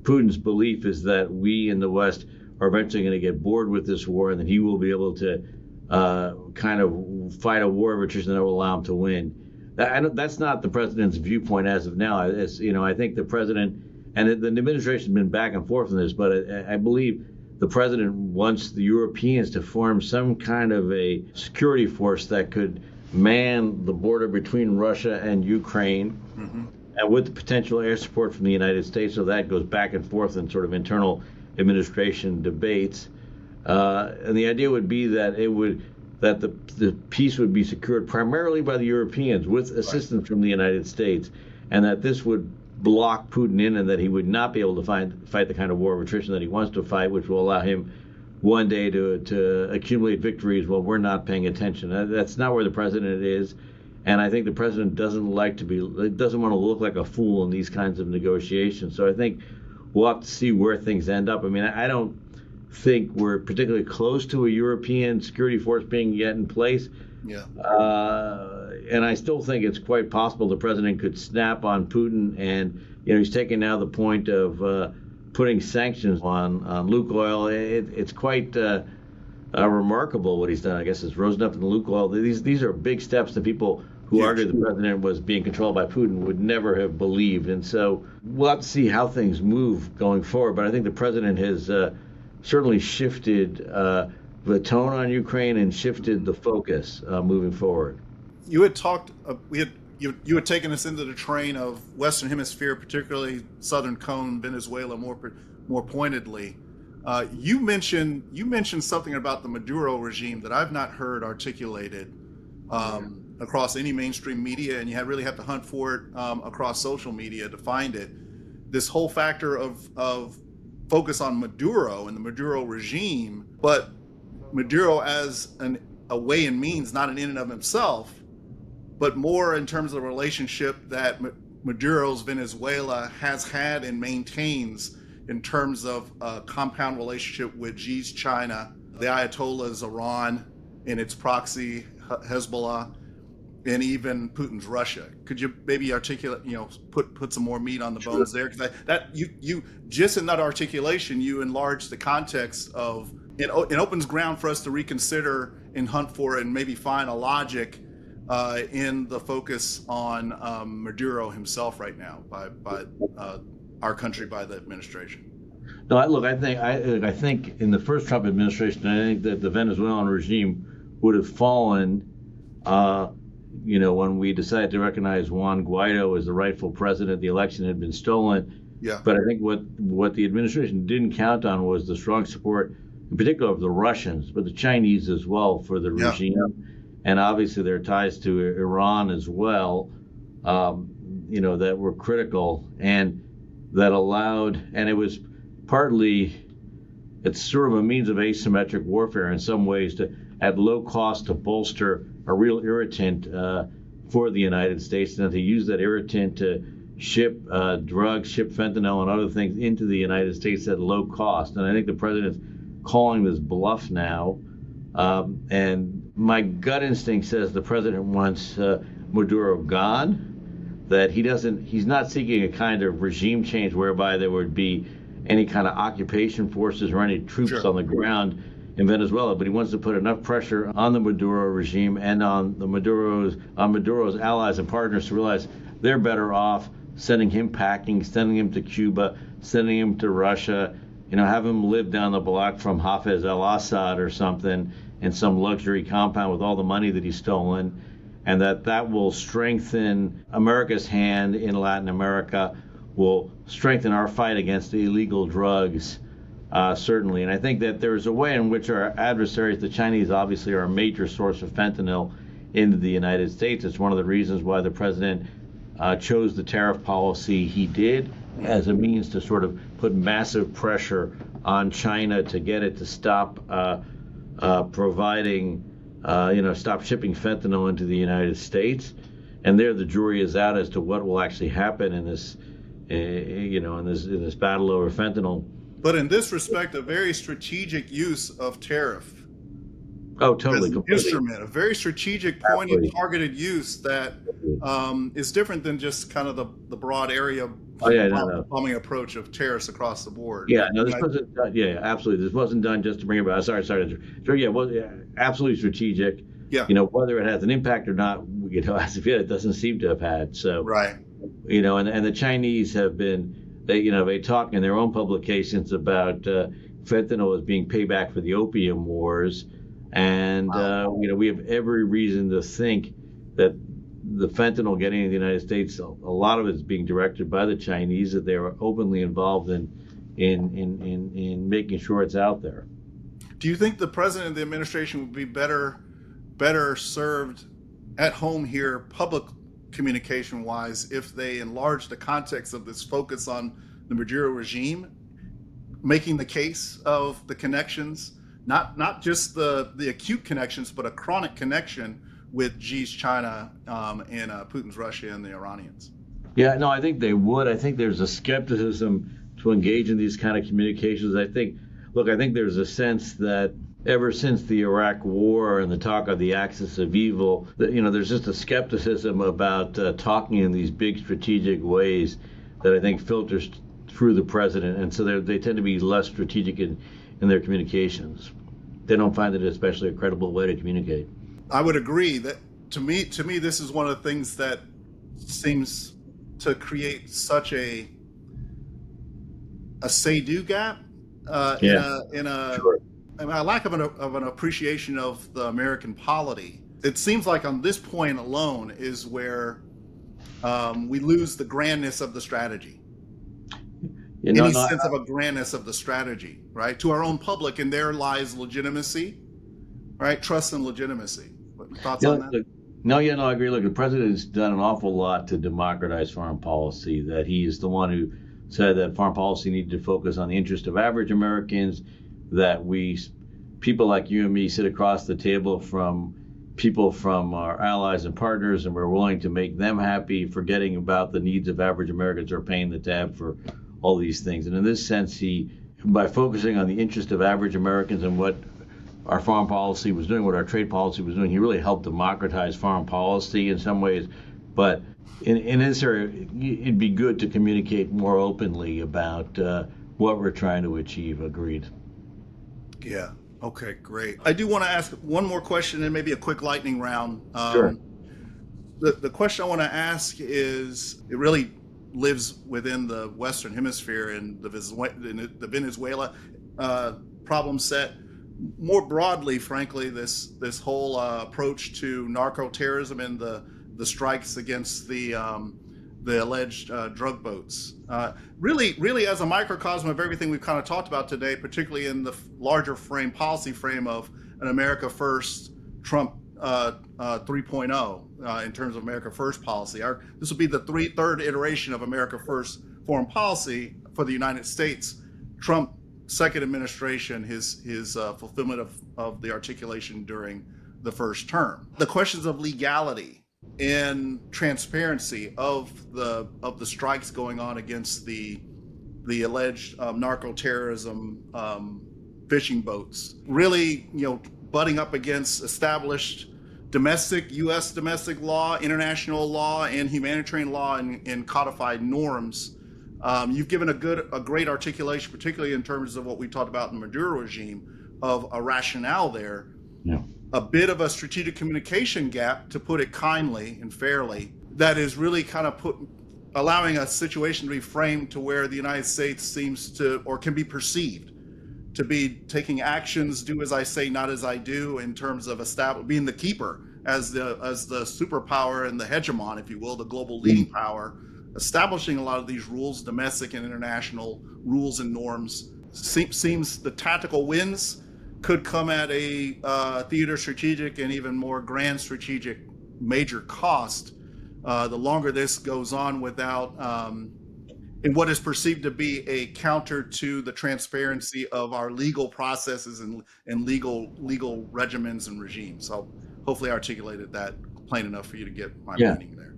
Putin's belief, is that we in the West are eventually going to get bored with this war, and that he will be able to kind of fight a war of attrition that will allow him to win. That's not the president's viewpoint as of now. I think the president and the administration has been back and forth on this, but I believe the president wants the Europeans to form some kind of a security force that could man the border between Russia and Ukraine, and with the potential air support from the United States. So that goes back and forth in sort of internal administration debates. And the idea would be that the peace would be secured primarily by the Europeans with assistance from the United States, and that this would block Putin in, and that he would not be able to fight the kind of war of attrition that he wants to fight, which will allow him one day to accumulate victories while we're not paying attention. That's not where the president is, and I think the president doesn't want to look like a fool in these kinds of negotiations. So I think we'll have to see where things end up. I mean, I don't think we're particularly close to a European security force being yet in place. Yeah. And I still think it's quite possible the president could snap on Putin, and he's taking now the point of putting sanctions on Lukoil. It's quite remarkable what he's done. I guess it's Rosneft and Lukoil. These are big steps that people who argued the president was being controlled by Putin would never have believed. And so we'll have to see how things move going forward. But I think the president has certainly shifted the tone on Ukraine and shifted the focus moving forward. You had talked, you had taken us into the train of Western Hemisphere, particularly Southern Cone, Venezuela, more pointedly. You mentioned something about the Maduro regime that I've not heard articulated across any mainstream media, and you really have to hunt for it across social media to find it. This whole factor of focus on Maduro and the Maduro regime, but Maduro as a way and means, not an in and of himself, but more in terms of the relationship that Maduro's Venezuela has had and maintains in terms of a compound relationship with Xi's China, the Ayatollah's Iran, and its proxy Hezbollah, and even Putin's Russia. Could you maybe articulate, put some more meat on the bones there? Because you just in that articulation, you enlarge the context of it opens ground for us to reconsider and hunt for and maybe find a logic in the focus on Maduro himself right now by our country, by the administration. No, I think in the first Trump administration, I think that the Venezuelan regime would have fallen, when we decided to recognize Juan Guaido as the rightful president. The election had been stolen. Yeah. But I think what the administration didn't count on was the strong support, in particular of the Russians, but the Chinese as well, for the regime. And obviously their ties to Iran as well, that were critical, and that allowed, and it was it's sort of a means of asymmetric warfare in some ways, to at low cost to bolster a real irritant for the United States, and to use that irritant to ship drugs, ship fentanyl and other things into the United States at low cost. And I think the president's calling this bluff now. And my gut instinct says the president wants Maduro gone, that he's not seeking a kind of regime change whereby there would be any kind of occupation forces or any troops on the ground in Venezuela, but he wants to put enough pressure on the Maduro regime and on Maduro's allies and partners to realize they're better off sending him packing, sending him to Cuba, sending him to Russia, have him live down the block from Hafez al-Assad or something in some luxury compound with all the money that he's stolen, and that will strengthen America's hand in Latin America, will strengthen our fight against illegal drugs, certainly. And I think that there's a way in which our adversaries, the Chinese, obviously are a major source of fentanyl into the United States. It's one of the reasons why the president chose the tariff policy he did as a means to sort of put massive pressure on China to get it to stop stop shipping fentanyl into the United States. And there, the jury is out as to what will actually happen in this, in this battle over fentanyl. But in this respect, a very strategic use of tariff. Oh, totally. As an instrument, a very strategic, pointed, targeted use that is different than just kind of the broad area bombing approach of tariffs across the board. Yeah, no, this wasn't done. Yeah, absolutely. This wasn't done just to bring about. Sorry. Absolutely strategic. Yeah. Whether it has an impact or not, as of yet, it doesn't seem to have had. So, right. And the Chinese have been, they talk in their own publications about fentanyl as being payback for the opium wars. And, we have every reason to think that the fentanyl getting into the United States, a lot of it is being directed by the Chinese, that they are openly involved in making sure it's out there. Do you think the president and the administration would be better served at home here, public communication wise, if they enlarge the context of this focus on the Maduro regime, making the case of the connections, not just the acute connections, but a chronic connection with Xi's China and Putin's Russia and the Iranians? Yeah, no, I think they would. I think there's a skepticism to engage in these kind of communications. I think there's a sense that ever since the Iraq War and the talk of the axis of evil, there's just a skepticism about talking in these big strategic ways that I think filters through the president, and so they tend to be less strategic in their communications. They don't find it especially a credible way to communicate. I would agree that to me, this is one of the things that seems to create such a say-do gap in a lack of an appreciation of the American polity. It seems like on this point alone is where we lose the grandness of the strategy. Any sense of a grandness of the strategy, right? To our own public, and there lies legitimacy, right? Trust and legitimacy. Thoughts on that? I agree. Look, the president's done an awful lot to democratize foreign policy, that he is the one who said that foreign policy needed to focus on the interest of average Americans, that people like you and me sit across the table from people from our allies and partners, and we're willing to make them happy, forgetting about the needs of average Americans who are paying the tab for all these things. And in this sense, by focusing on the interest of average Americans and what our foreign policy was doing, what our trade policy was doing, he really helped democratize foreign policy in some ways. But in this area, it'd be good to communicate more openly about what we're trying to achieve. Agreed. Yeah. Okay, great. I do want to ask one more question and maybe a quick lightning round. Sure. The question I want to ask is, it really lives within the Western Hemisphere and the Venezuela problem set. More broadly, frankly, this whole approach to narco-terrorism and the strikes against the alleged drug boats. Really as a microcosm of everything we've kind of talked about today, particularly in the larger policy frame of an America First, Trump 3.0 in terms of America First policy. This will be the third iteration of America First foreign policy for the United States. Trump second administration, his fulfillment of the articulation during the first term. The questions of legality and transparency of the strikes going on against the alleged narco-terrorism fishing boats, really, butting up against established domestic, U.S. domestic law, international law, and humanitarian law and codified norms. You've given a great articulation, particularly in terms of what we talked about in the Maduro regime, of a rationale there. Yeah. A bit of a strategic communication gap, to put it kindly and fairly, that is really kind of allowing a situation to be framed to where the United States seems to, or can be perceived to be taking actions, do as I say, not as I do, in terms of being the keeper as the superpower and the hegemon, if you will, the global leading power, establishing a lot of these rules, domestic and international rules and norms. Seems the tactical wins could come at a theater strategic and even more grand strategic major cost. The longer this goes on without in what is perceived to be a counter to the transparency of our legal processes and legal regimens and regimes. So hopefully I articulated that plain enough for you to get my meaning there.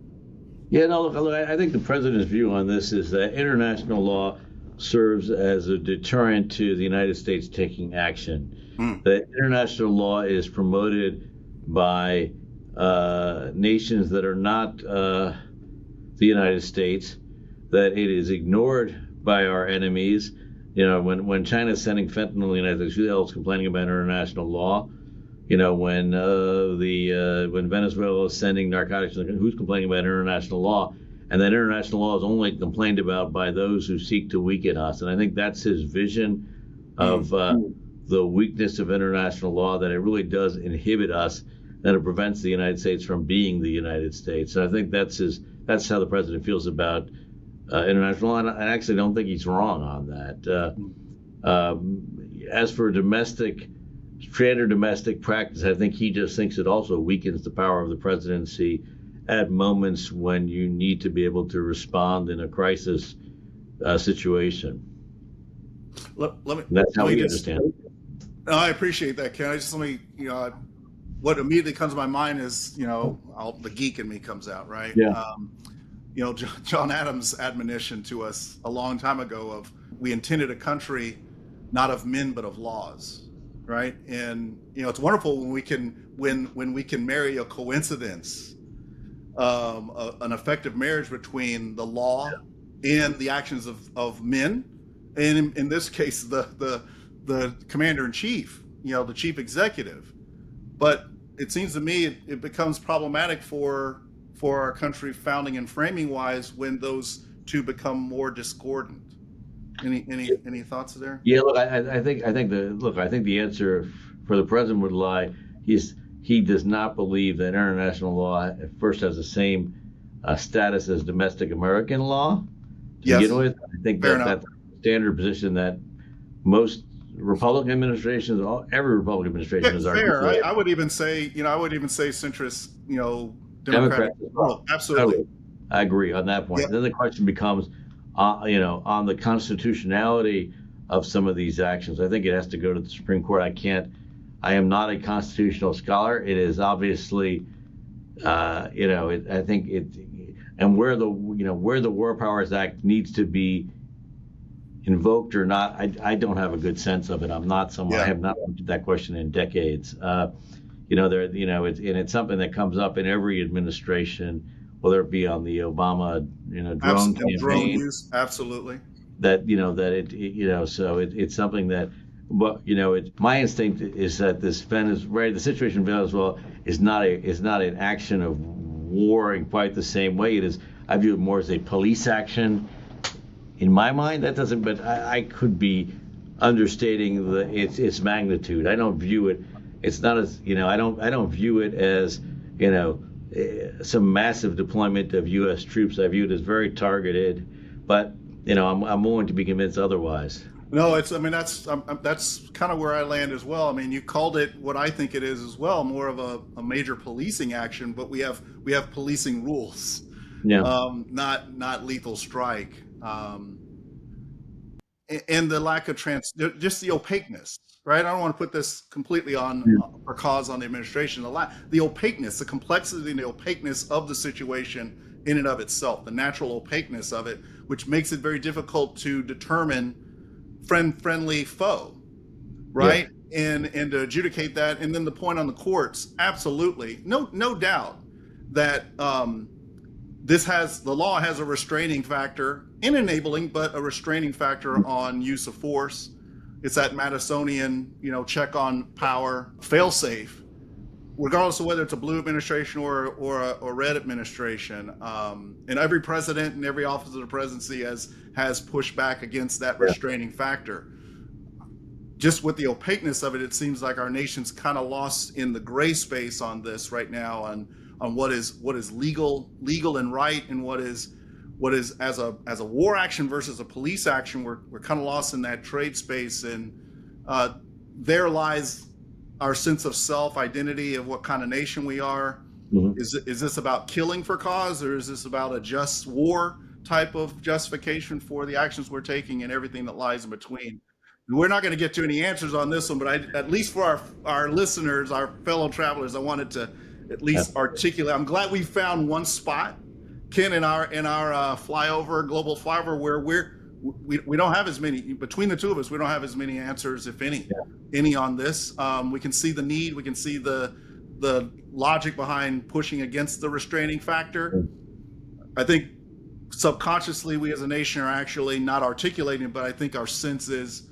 Yeah, no, look, I think the president's view on this is that international law serves as a deterrent to the United States taking action. That international law is promoted by nations that are not the United States, that it is ignored by our enemies. When China's sending fentanyl to the United States, who the hell is complaining about international law? When Venezuela is sending narcotics, who's complaining about international law? And that international law is only complained about by those who seek to weaken us. And I think that's his vision of the weakness of international law, that it really does inhibit us, that it prevents the United States from being the United States. So I think that's how the president feels about international law, and I actually don't think he's wrong on that. As for standard domestic practice, I think he just thinks it also weakens the power of the presidency at moments when you need to be able to respond in a crisis situation. That's how we understand it. No, I appreciate that, Ken. What immediately comes to my mind is, the geek in me comes out, right? Yeah. John Adams' admonition to us a long time ago of, we intended a country not of men but of laws, right? And it's wonderful when we can marry a coincidence, an effective marriage between the law and the actions of men, and in this case the commander in chief, the chief executive. But it seems to me it becomes problematic for our country founding and framing wise when those two become more discordant. Any thoughts there? Yeah, look, I think the answer for the president would lie. He does not believe that international law at first has the same status as domestic American law to begin with. I think that's a standard position that most Republican administrations, every Republican administration is fair. I would even say, centrist, Democratic world. Absolutely. I agree on that point. Yeah. Then the question becomes, on the constitutionality of some of these actions. I think it has to go to the Supreme Court. I am not a constitutional scholar. It is obviously, I think and where the War Powers Act needs to be invoked or not, I don't have a good sense of it. I'm not someone. I have not looked at that question in decades. It's something that comes up in every administration, whether it be on the Obama, drone campaign. Drone use, absolutely. So it's something that, my instinct is that the situation in Venezuela is not an action of war in quite the same way. It is. I view it more as a police action. In my mind, that doesn't. But I could be understating its magnitude. I don't view it. It's not as I don't view it as some massive deployment of U.S. troops. I view it as very targeted. But I'm willing to be convinced otherwise. No, that's kind of where I land as well. I mean, you called it what I think it is as well, more of a major policing action. But we have policing rules. Yeah. Not lethal strike. And the lack of just the opaqueness, right? I don't want to put this completely on the administration. The opaqueness, the complexity and the opaqueness of the situation in and of itself, the natural opaqueness of it, which makes it very difficult to determine friendly foe, right? And to adjudicate that, and then the point on the courts, absolutely, no doubt that the law has a restraining factor in enabling, but a restraining factor on use of force. It's that Madisonian, check on power, failsafe, regardless of whether it's a blue administration or a red administration. And every president and every office of the presidency has pushed back against that restraining factor. Just with the opaqueness of it, it seems like our nation's kind of lost in the gray space on this right now, on what is legal and right, and what is as a war action versus a police action. We're kind of lost in that trade space, and there lies our sense of self-identity of what kind of nation we are. Mm-hmm. Is this about killing for cause, or is this about a just war type of justification for the actions we're taking and everything that lies in between? We're not going to get to any answers on this one, but at least for our listeners, our fellow travelers, I wanted to at least articulate. I'm glad we found one spot, Ken, in our global flyover, where we don't have as many, between the two of us, we don't have as many answers, if any on this. We can see the need, we can see the logic behind pushing against the restraining factor. I think subconsciously we as a nation are actually not articulating, but I think our sense is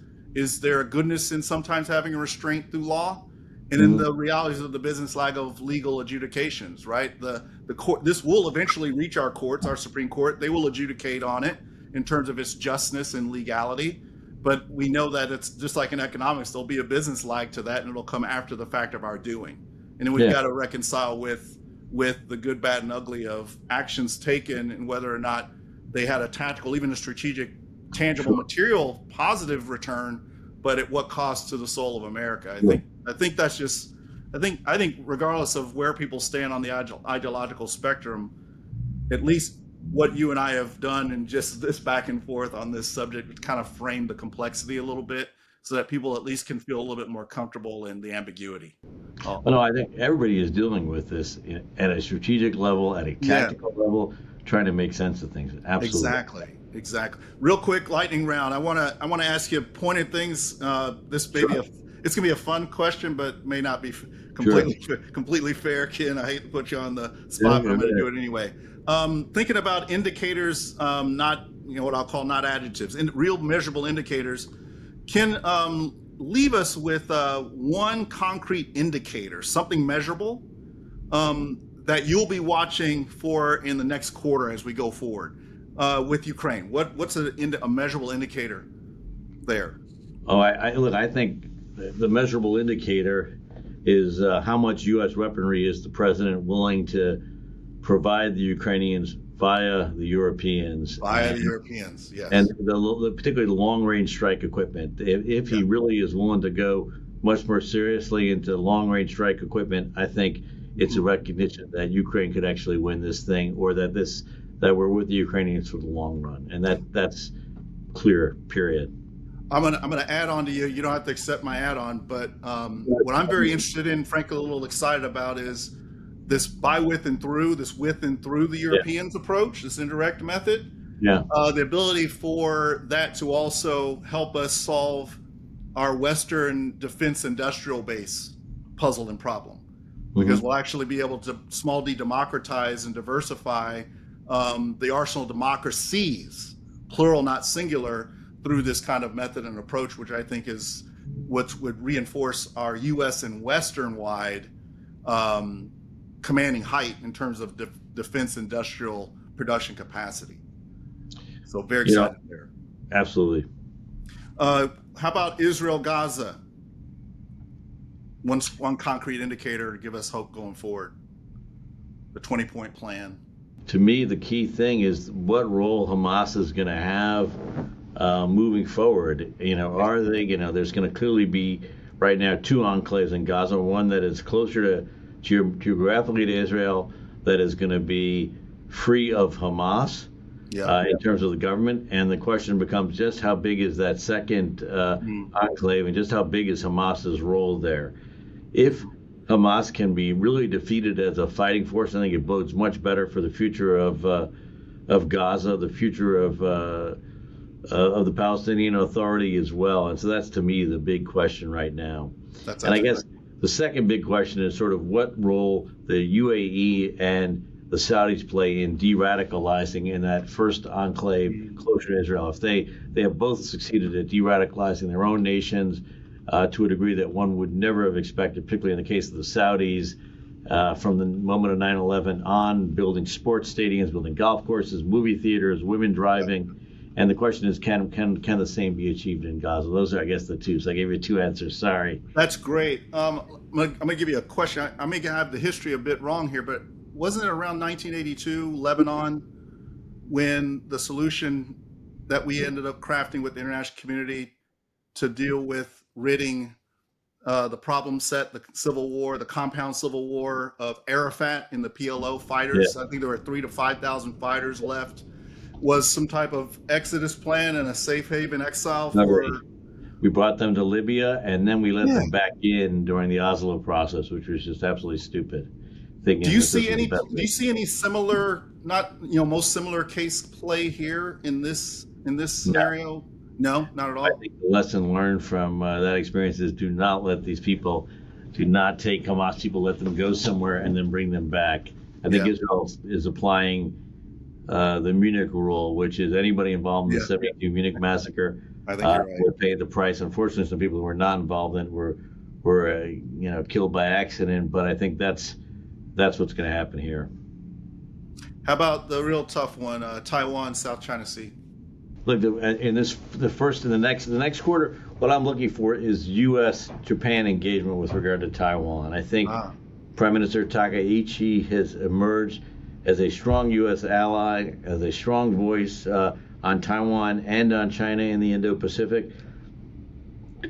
there a goodness in sometimes having a restraint through law, and in the realities of the business lag of legal adjudications, right? The court, this will eventually reach our courts, our Supreme Court. They will adjudicate on it in terms of its justness and legality. But we know that it's just like in economics, there'll be a business lag to that, and it'll come after the fact of our doing. And then we've got to reconcile with the good, bad, and ugly of actions taken, and whether or not they had a tactical, even a strategic, tangible, material, positive return, but at what cost to the soul of America. I think that's just, I think regardless of where people stand on the ideological spectrum, at least what you and I have done and just this back and forth on this subject kind of frame the complexity a little bit, so that people at least can feel a little bit more comfortable in the ambiguity. No, I think everybody is dealing with this at a strategic level, at a tactical level, trying to make sense of things. Absolutely. Exactly. Real quick lightning round. I want to ask you pointed things. This may be it's gonna be a fun question, but may not be completely fair, Ken. I hate to put you on the spot, but I'm going to do it anyway. Thinking about indicators, not what I'll call not adjectives, real measurable indicators. Ken, leave us with one concrete indicator, something measurable that you'll be watching for in the next quarter as we go forward with Ukraine. What's a measurable indicator there? Oh, I think the measurable indicator is how much U.S. weaponry is the president willing to provide the Ukrainians via the Europeans. Yes. And particularly the long-range strike equipment. If he really is willing to go much more seriously into long-range strike equipment, I think it's a recognition that Ukraine could actually win this thing, or that we're with the Ukrainians for the long run, and that's clear. Period. I'm gonna add on to you. You don't have to accept my add-on, but what I'm very interested in, frankly, a little excited about, is this width and through the Europeans approach, this indirect method. The ability for that to also help us solve our Western defense industrial base puzzle and problem, because we'll actually be able to small d democratize and diversify the arsenal of democracies, plural, not singular, through this kind of method and approach, which I think is what would reinforce our U.S. and Western-wide commanding height in terms of defense industrial production capacity. So very excited there. Absolutely. How about Israel-Gaza? One concrete indicator to give us hope going forward. The 20-point plan. To me, the key thing is what role Hamas is going to have moving forward. Are they, there's going to clearly be right now two enclaves in Gaza, one that is closer to geographically to Israel, that is going to be free of Hamas in terms of the government. And the question becomes just how big is that second enclave, and just how big is Hamas's role there. If Hamas can be really defeated as a fighting force, I think it bodes much better for the future of Gaza, the future of of the Palestinian Authority as well. And so that's, to me, the big question right now. And I guess the second big question is sort of what role the UAE and the Saudis play in de-radicalizing in that first enclave closer to Israel. If they have both succeeded at de-radicalizing their own nations to a degree that one would never have expected, particularly in the case of the Saudis, from the moment of 9/11 on, building sports stadiums, building golf courses, movie theaters, women driving. And the question is, can the same be achieved in Gaza? Those are, I guess, the two. So I gave you two answers. Sorry. That's great. I'm going to give you a question. I may have the history a bit wrong here, but wasn't it around 1982, Lebanon, when the solution that we ended up crafting with the international community to deal with ridding the problem set, the civil war, the compound civil war of Arafat and the PLO fighters? I think there were 3,000 to 5,000 fighters left. Was some type of exodus plan and a safe haven exile for... We brought them to Libya, and then we let them back in during the Oslo process, which was just absolutely stupid. Do you see any similar, most similar case play here in this scenario? No, not at all. I think the lesson learned from that experience is do not let these people, do not take Hamas people, let them go somewhere and then bring them back. I think Israel is applying the Munich rule, which is anybody involved in the 72 Munich massacre would pay the price. Unfortunately, some people who were not involved in it were killed by accident. But I think that's what's going to happen here. How about the real tough one, Taiwan, South China Sea? Look, in the next quarter, what I'm looking for is U.S.-Japan engagement with regard to Taiwan. I think Prime Minister Takaichi has emerged as a strong U.S. ally, as a strong voice on Taiwan and on China in the Indo-Pacific.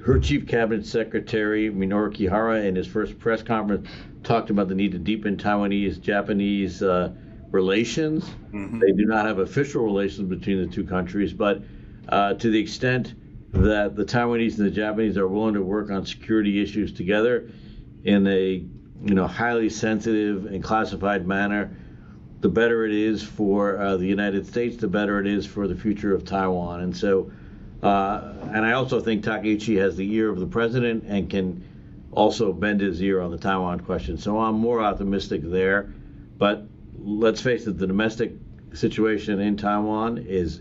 Her chief cabinet secretary, Minoru Kihara, in his first press conference, talked about the need to deepen Taiwanese-Japanese relations. They do not have official relations between the two countries, but to the extent that the Taiwanese and the Japanese are willing to work on security issues together in a highly sensitive and classified manner, the better it is for the United States, the better it is for the future of Taiwan. And so, and I also think Takaichi has the ear of the president and can also bend his ear on the Taiwan question. So I'm more optimistic there. But let's face it, the domestic situation in Taiwan is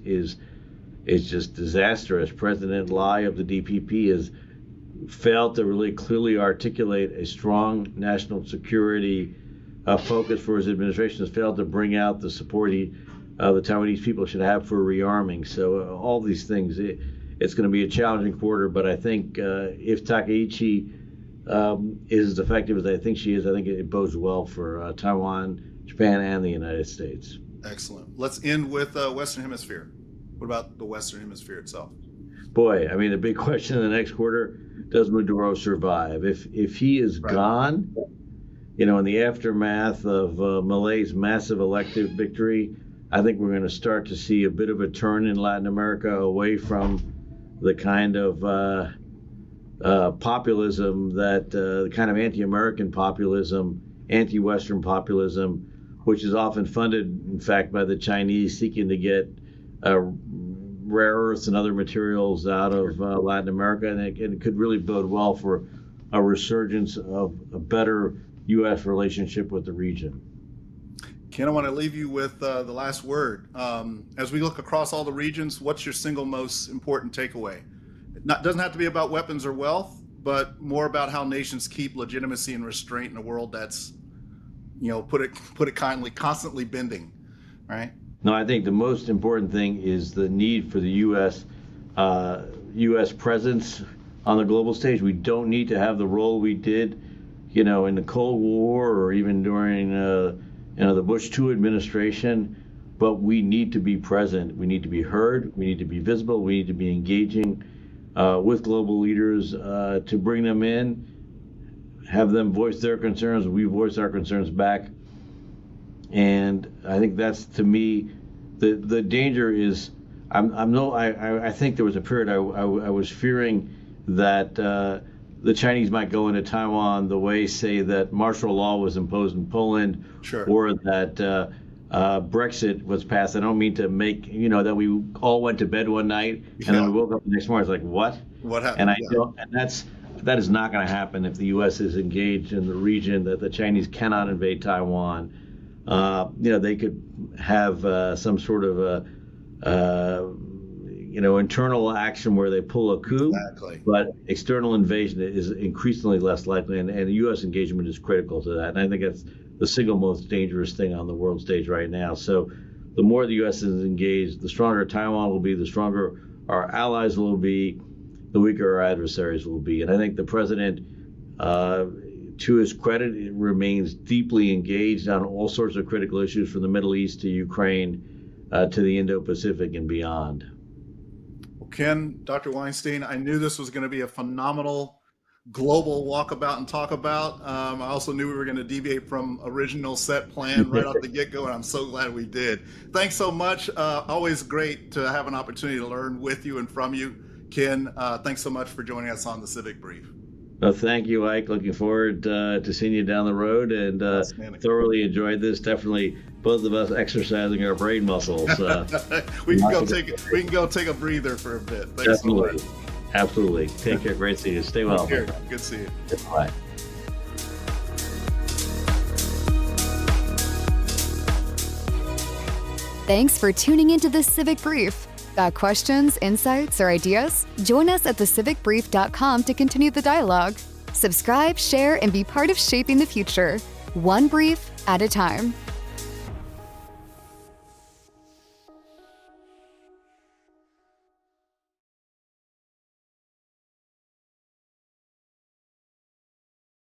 just disastrous. President Lai of the DPP has failed to really clearly articulate a strong national security focus for his administration, has failed to bring out the support the Taiwanese people should have for rearming. So all these things, it's going to be a challenging quarter, but I think if Takaichi is as effective as I think she is, I think it bodes well for Taiwan, Japan, and the United States. Excellent. Let's end with Western Hemisphere. What about the Western Hemisphere itself? Boy, I mean, the big question in the next quarter, does Maduro survive? If he is gone, in the aftermath of Milei's massive elective victory, I think we're going to start to see a bit of a turn in Latin America away from the kind of populism the kind of anti-American populism, anti-Western populism, which is often funded, in fact, by the Chinese seeking to get rare earths and other materials out of Latin America. And it could really bode well for a resurgence of a better U.S. relationship with the region. Ken, I want to leave you with the last word. As we look across all the regions, what's your single most important takeaway? It doesn't have to be about weapons or wealth, but more about how nations keep legitimacy and restraint in a world that's, put it kindly, constantly bending, right? No, I think the most important thing is the need for the U.S. presence on the global stage. We don't need to have the role we did in the Cold War or even during the Bush II administration, but we need to be present. We need to be heard. We need to be visible. We need to be engaging with global leaders to bring them in, have them voice their concerns. We voice our concerns back. And I think that's, to me, the danger is, I think there was a period I was fearing that the Chinese might go into Taiwan the way, say, that martial law was imposed in Poland, or that Brexit was passed, I don't mean to make, that we all went to bed one night and then we woke up the next morning. It's like, what? What happened? And I don't, and that is not going to happen if the U.S. is engaged in the region. That the Chinese cannot invade Taiwan. They could have some sort of internal action where they pull a coup. Exactly. But external invasion is increasingly less likely, and U.S. engagement is critical to that. And I think that's the single most dangerous thing on the world stage right now. So the more the U.S. is engaged, the stronger Taiwan will be, the stronger our allies will be, the weaker our adversaries will be. And I think the president, to his credit, remains deeply engaged on all sorts of critical issues from the Middle East to Ukraine to the Indo-Pacific and beyond. Well, Ken, Dr. Weinstein, I knew this was going to be a phenomenal global walkabout and talk about. I also knew we were going to deviate from original set plan right off the get-go, and I'm so glad we did. Thanks so much. Always great to have an opportunity to learn with you and from you. Ken, thanks so much for joining us on the Civic Brief. Well, thank you, Ike. Looking forward to seeing you down the road, and thoroughly enjoyed this. Definitely, both of us exercising our brain muscles. We can go take a breather for a bit. Thanks Definitely. so much. Absolutely. Take care. Great to see you. Stay well. Good to see you. Bye. Thanks for tuning into the Civic Brief. Got questions, insights, or ideas? Join us at thecivicbrief.com to continue the dialogue. Subscribe, share, and be part of shaping the future, one brief at a time.